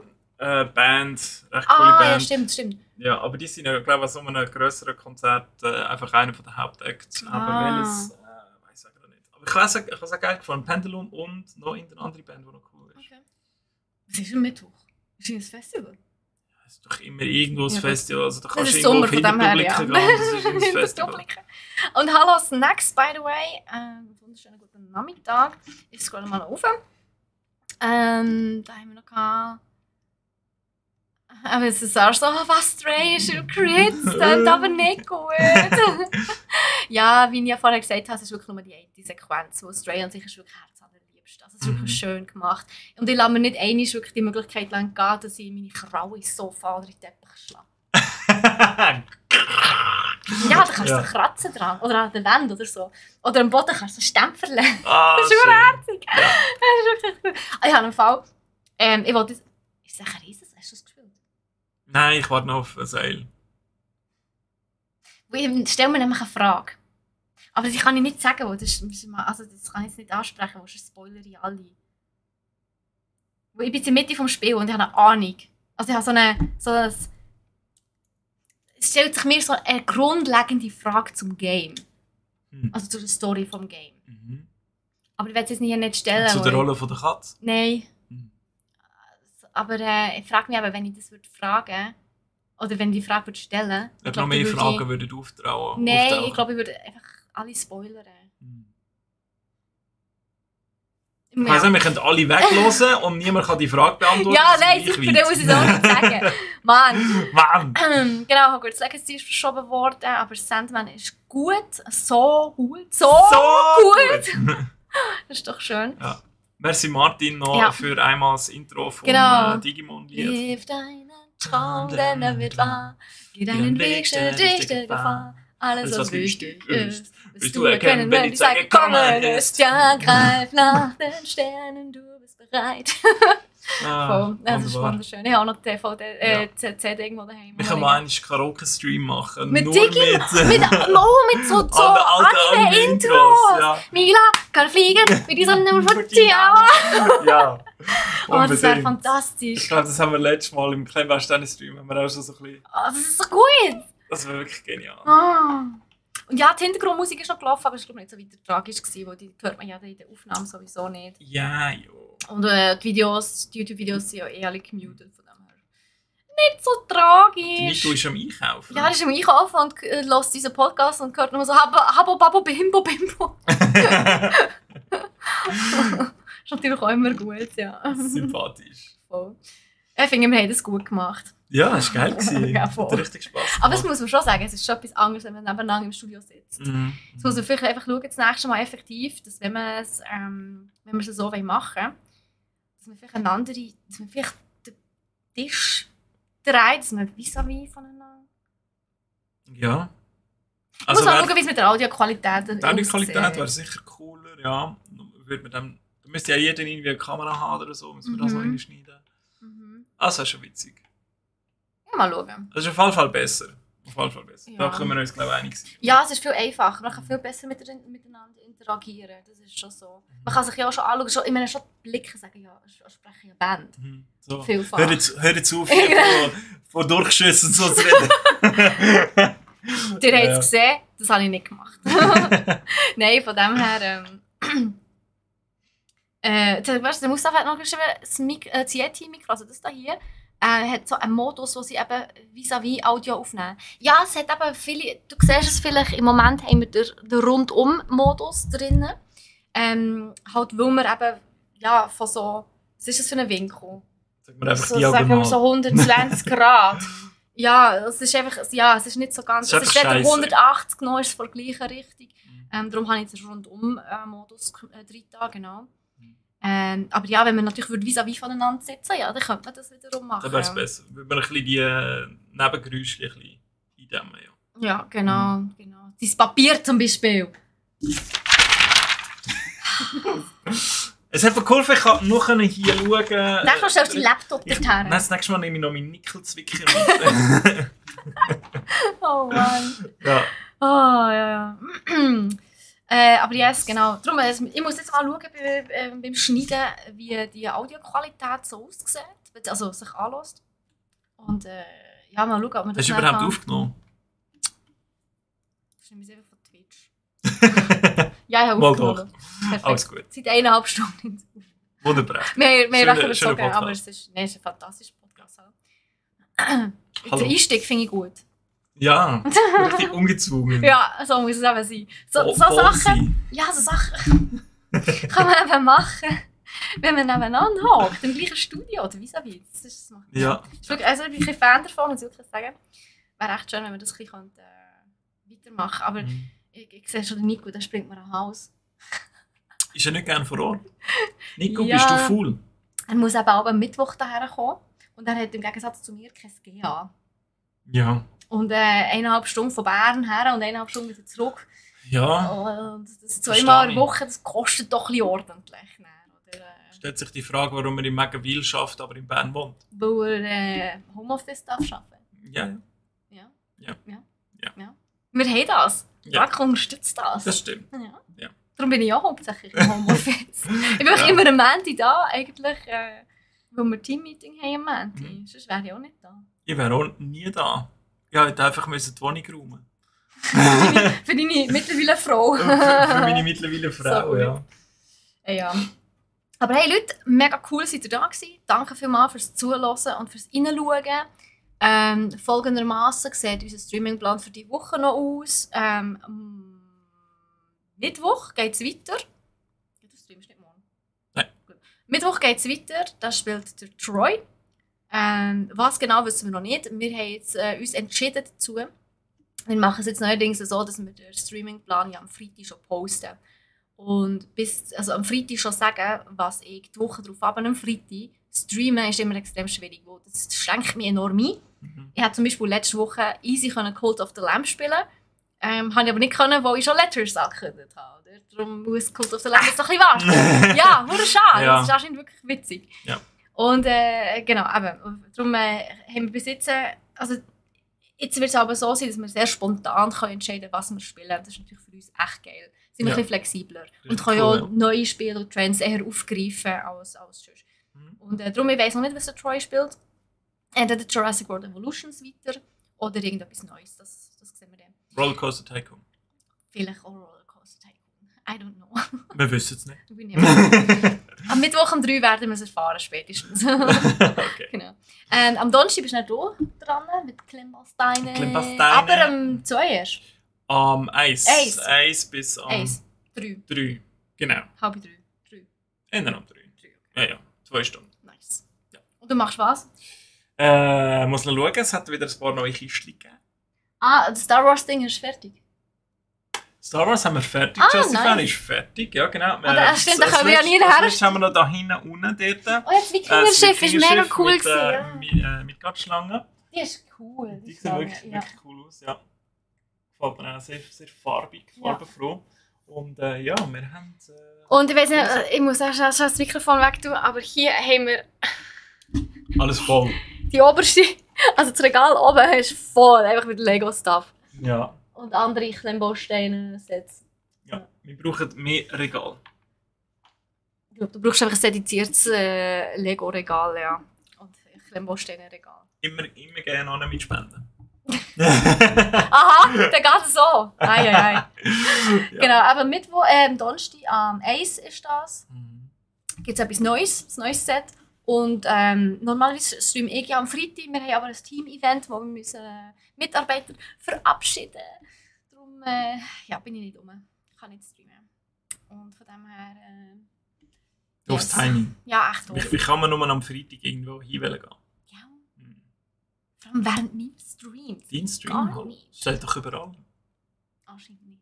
Band, recht coole Band. Ja, stimmt. Ja, aber die sind ja, glaube ich, so einem grösseren Konzert einfach einer der Hauptacts. Aber welches, weiß ich nicht. Aber ich weiß, ich habe es auch geil gefunden. Pendulum und noch eine andere Band, die noch cool ist. Okay. Was ist am Mittwoch? Ist das ein Festival? Es ist doch immer irgendwo ein Festival. Also, da Das kannst ist du irgendwo Sommer auf von dem her, Hinterpubliken ja. gehen. Das ist ein Festival. Hinterpubliken. Und hallo Snacks, by the way. Wunderschönen guten Nachmittag. Ich scrolle mal rauf. Da haben wir noch gehabt. Aber es ist auch so, was Stray ist gekritzt, aber nicht gut. Ja, wie ich ja vorher gesagt habe, es ist wirklich nur die eine Sequenz, wo Stray an sich ist wirklich herzallerliebst. Also es ist wirklich schön gemacht. Und ich lasse mir nicht einmal wirklich die Möglichkeit lang gehen, dass ich meine graue Sofa oder in den Teppich schlage. Ja, da kannst du so kratzen dran. Oder an der Wand oder so. Oder am Boden kannst du so Stempel legen. Das ist herzig. Ja. Das ist wirklich cool. Ich habe einen Fall. Ich wollte... Ist das ein Riesen? Hast du das gespielt? Nein, ich warte noch auf ein Seil. Ich stelle mir nämlich eine Frage. Aber die kann ich nicht sagen, weil das kann ich jetzt nicht ansprechen, weil sonst spoilere ich alle. Weil ich bin in der Mitte des Spiels und ich habe eine Ahnung. Also ich habe es stellt sich mir so eine grundlegende Frage zum Game. Also zur Story des Game. Aber ich werde es jetzt nicht stellen. Zu der Rolle von der Katze? Nein. Aber ich frage mich eben, wenn ich das fragen würde, oder wenn ich die Frage stellen würde. Ob noch mehr Fragen würden auftrauen? Nein, ich glaube, ich würde einfach alle spoilern. Ich weiss nicht, wir können alle weglassen und niemand kann die Frage beantworten. Ja, nein, sicher, dann muss ich es auch nicht sagen. Mann! Genau, Hogwarts Legacy ist verschoben worden, aber Sandman ist gut. So gut. Das ist doch schön. Ja. Merci Martin noch für einmal das Intro vom Digimon-Lied. Liv deinen Traum, denn er wird wahr. Geh deinen Weg, stell dich der Gefahr. Alles, was wichtig ist, wirst du erkennen, wenn die Zeit gekommen ist. Ja, greif nach den Sternen, du bist bereit. Das ist wunderschön. Ich habe auch noch CD irgendwo daheim. Wir können mal einen Karaoke-Stream machen. Mit nur Digi? mit so Anime-Intros. Ja. Mila kann fliegen, wie die Sonne von Tiawa. Ja. Das wäre fantastisch. Ich glaube, das haben wir letztes Mal im Kleinbausteine-Stream haben wir auch schon so ein bisschen... Das ist so gut. Das wäre wirklich genial. Und ja, die Hintergrundmusik ist noch gelaufen, aber es war nicht so weiter tragisch, weil die hört man ja in der Aufnahme sowieso nicht. Ja, jo. Und die YouTube-Videos sind ja eh alle gemutet, von dem her. Nicht so tragisch. Die Nico ist am Einkaufen. Ja, er ist am Einkaufen und hört diesen Podcast und hört nur so «Habo, Babo, Bimbo, Bimbo». Ist natürlich auch immer gut, ja. Sympathisch. Voll. Ich finde, wir haben das gut gemacht. Ja, es war geil. Ja, hat richtig Spaß gemacht. Aber das muss man schon sagen, es ist schon etwas anderes, wenn man nebeneinander im Studio sitzt. Jetzt muss man vielleicht einfach schauen, das nächste Mal effektiv, dass wenn wir es so machen wollen, dass man vielleicht den Tisch dreht, dass man vis-à-vis voneinander... Ja. Also muss man schauen, wie es mit der Audioqualität ist. Die Audioqualität wäre sicher cooler, ja. Da müsste ja jeder irgendwie eine Kamera haben oder so, müssen wir das noch reinschneiden. Also, das ist schon witzig. Ja, mal schauen. Das ist auf jeden Fall besser. Ja. Da können wir uns, glaube ich, einig sein. Ja, es ist viel einfacher. Man kann viel besser miteinander interagieren. Das ist schon so. Man kann sich ja auch schon anschauen. Ich meine, schon die Blicke sagen, ja, sprechen ja Band. So. Vielfach. Hör jetzt auf, von Durchschüssen so zu reden. Ihr habt es gesehen, das habe ich nicht gemacht. Nein, von dem her... der Mustafa hat noch geschrieben, das Yeti-Mikro, also das hier, hat so einen Modus, wo sie eben vis-à-vis Audio aufnehmen. Ja, es hat eben viele, du siehst es vielleicht, im Moment haben wir den Rundum-Modus drin. Halt, weil wir eben, ja, von so, was ist das für ein Winkel? Sagen wir einfach so, sagen wir diagonal. so 120 Grad. Ja, es ist einfach, ja, es ist nicht so ganz, es ist weder 180 noch, ist es von der gleichen Richtung. Darum habe ich jetzt den Rundum-Modus 3 Tage, genau. Aber ja, wenn man natürlich vis-à-vis voneinander sitzen, ja, dann könnte man das wiederum machen. Dann wäre es besser. Wenn man ein bisschen die Nebengeräusche ein bisschen eindämmen, ja. Ja, genau, genau. Dein Papier zum Beispiel. Es hat mir geholfen, ich konnte nur hier schauen. Dann stellst du deinen Laptop dorthin. Nein, das nächste Mal nehme ich noch meinen Nickelzwicker mit. Oh Mann. Ja. Oh, ja. Aber yes, genau. Darum, ich muss jetzt mal schauen beim Schneiden, wie die Audioqualität so aussieht, also sich anlässt. Und ja, mal schauen, ob man das Hast du überhaupt aufgenommen? Ich nehme es einfach von Twitch. Ja, ich habe aufgenommen. Perfekt. Alles gut. Seit 1,5 Stunden. Wunderbar. Wir rechnen es so schöner gerne, aber Podcast. es ist ein fantastischer Podcast. Den Einstieg finde ich gut. Ja, richtig umgezwungen. Ja, so muss es eben sein. So Sachen, ja, so Sachen kann man eben machen, wenn man nebeneinander hockt, im gleichen Studio oder vis-à-vis. Das macht Ja. Also ich bin ein Fan davon, muss ich wirklich sagen. Wäre echt schön, wenn wir das ein bisschen weitermachen könnten. Aber ich sehe schon den Nico, der springt mir am Haus. Ist er nicht gerne vor Ort? Nico, Ja. bist du faul? Er muss eben auch am Mittwoch daher kommen. Und er hat im Gegensatz zu mir kein GA. Ja. Und 1,5 Stunden von Bern her und 1,5 Stunden wieder zurück. Ja. Und das 2-mal in der Woche, das kostet doch ein bisschen ordentlich. Oder, Stellt sich die Frage, warum er in Megawil schafft, aber in Bern wohnt. weil er Homeoffice darf arbeiten. Ja. Ja. Wir haben das. Ja. Danke, unterstützt das. Das stimmt. Ja. Ja. Darum bin ich auch hauptsächlich im Homeoffice. Ich bin auch immer am Montag da, eigentlich, weil wir Teammeeting haben am Montag. Sonst wäre ich auch nicht da. Ich wäre auch nie da. Ich hätte einfach die Wohnung räumen. Für deine mittlerweile Frau. für meine mittlerweile Frau, So ja. Ja. Aber hey Leute, mega cool seid ihr da gewesen. Danke vielmals fürs Zuhören und fürs Reinschauen. Folgendermaßen sieht unser Streamingplan für die Woche noch aus. Mittwoch geht es weiter. Ja, du streamst nicht morgen. Nein. Gut. Mittwoch geht es weiter. Da spielt der Troy. Was genau wissen wir noch nicht. Wir haben jetzt, uns entschieden dazu. Wir machen es jetzt neuerdings so, dass wir den Streamingplan ja am Freitag schon posten. Und also am Freitag schon sagen, was ich die Woche darauf habe, am Freitag streamen, ist immer extrem schwierig. Das schränkt mich enorm ein. Ich konnte zum Beispiel letzte Woche easy Cult of the Lamb spielen. Habe ich aber nicht können, weil ich schon Letters angekündigt habe. Oder? Darum muss Cult of the Lamb jetzt noch ein bisschen warten. Ja, wurde schade. Ja. Das ist anscheinend wirklich witzig. Ja. Und genau, eben, darum haben wir bis jetzt, also jetzt wird es aber so sein, dass wir sehr spontan entscheiden können, was wir spielen. Das ist natürlich für uns echt geil. Sind wir ein bisschen flexibler und können cool, auch neue Spiele und Trends eher aufgreifen als sonst. Und darum, ich weiss noch nicht, was der Troy spielt. Entweder Jurassic World Evolutions weiter oder irgendetwas Neues. Das sehen wir dann. Rollercoaster Tycoon. Vielleicht auch Rollercoaster Tycoon. I don't know. Wir wissen es nicht. Ich bin nicht am Mittwoch um 3 werden wir es erfahren, spätestens. Okay. Genau. Am Donnerstag bist du nicht dran mit Klimbasteinen. Klimbasteinen. Aber am 2 erst. 1 bis 3. 3. Genau. Halb 3. 3. Ändern um 3. Ja, 2 Stunden. Nice. Ja. Und du machst was? Muss noch schauen, es hat wieder ein paar neue Kisten gegeben. Das Star Wars Ding ist fertig. Star Wars haben wir fertig. nice. Justifier ist fertig, ja genau. Stimmt, da können wir ja nie her. Jetzt haben wir noch da hinten unten dort. Oh, das Wikingerschiff ist mega cool gewesen. Mit Gatschlangen. Die ist cool. Die sehen wirklich cool aus, ja. Gefällt mir auch sehr, sehr farbig, farbenfroh. Und ja, wir haben... Und ich weiss nicht, ich muss auch schon das Mikrofon weg tun, aber hier haben wir alles voll. die oberste, also das Regal oben ist voll, einfach mit Lego-Stuff. Ja. Und andere Klemmbausteine-Sets. Ja, wir brauchen mehr Regal. Ich glaube, du brauchst einfach ein dediziertes Lego-Regal, ja. Und ein Klemmbausteine-Regal. Immer gerne auch mit Spenden. Aha, dann geht es so. Ei. Ja. Genau, aber Mittwoch, Donnerstag am 1 ist das. Gibt es etwas Neues, ein neues Set. Und normalerweise streame ich ja am Freitag. Wir haben aber ein Team-Event, wo wir müssen, Mitarbeiter verabschieden müssen. Darum bin ich nicht rum. Ich kann nicht streamen. Und von dem her Aufs Timing. Ja, echt doof. Wie kann man nur am Freitag irgendwo hinwählen gehen? Ja. Vor allem während meinem Stream. Dein Stream Gar halt. nicht. Steht doch überall. Anscheinend nicht.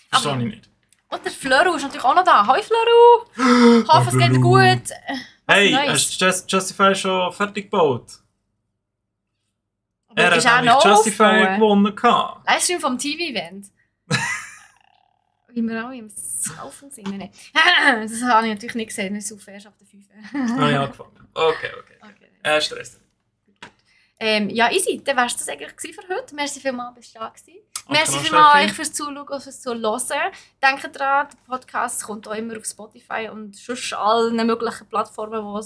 Verstehe Aber- ich nicht. Und der Flöru ist natürlich auch noch da. Hoi Flöru! Hoffe, es geht dir gut. Hey, Neues? hast du Justify schon fertig gebaut? Aber Er ist hat auch nämlich noch Justify offen. gewonnen. Gehabt. Livestream vom TV-Event. Wie wir alle im Saufen sind. Nein. Das habe ich natürlich nicht gesehen. Wir saufen erst ab der 5. Habe ich angefangen. Okay. Okay. Stress. Ja, easy. Dann wär's das eigentlich gewesen für heute. Merci vielmals, bist du da gewesen. Merci Steffi. vielmals euch fürs Zuschauen und fürs Zuhören. Denkt dran, der Podcast kommt auch immer auf Spotify und sonst allen möglichen Plattformen, wo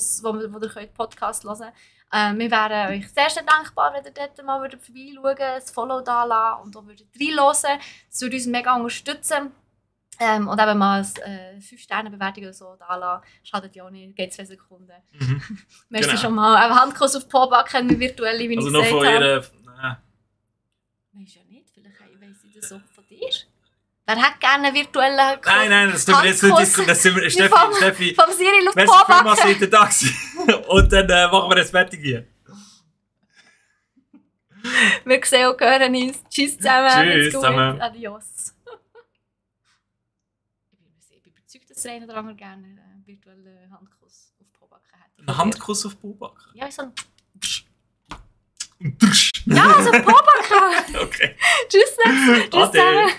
ihr könnt Podcast hören könnt. Wir wären euch sehr, sehr dankbar, wenn ihr dort mal vorbeischauen, ein Follow da lassen und auch reinhören. Das würde uns mega unterstützen. Und eben mal eine 5-Sterne-Bewertung oder so da lassen. Schadet ja auch nicht, geht 2 Sekunden. Merci Genau. schon mal. Einen Handkuss auf die Po-Backen, eine virtuelle, wie Also ich noch gesagt von habe. ihr. Weisst ja nicht, vielleicht weiss ich das auch von dir. Wer hat gerne einen virtuellen Handkuss? Nein, das tun wir jetzt nicht diskutieren. Das sind wir, Steffi, Vom Cyril auf die merci vielmals, Po-Backen. seid ihr da gewesen. Und dann machen wir jetzt fertig hier. Wir sehen und hören uns. Tschüss zusammen. Tschüss Macht's gut. zusammen. Adios. Ich bin überzeugt, dass der eine oder andere gerne einen virtuellen Handkuss auf die Po-Backen hätte. Ein Handkuss auf die Baubacken. Ja, so ein... Und drsch. Ja, so ein Po-Backen. Okay. Tschüss. Tschüss Ade. zusammen.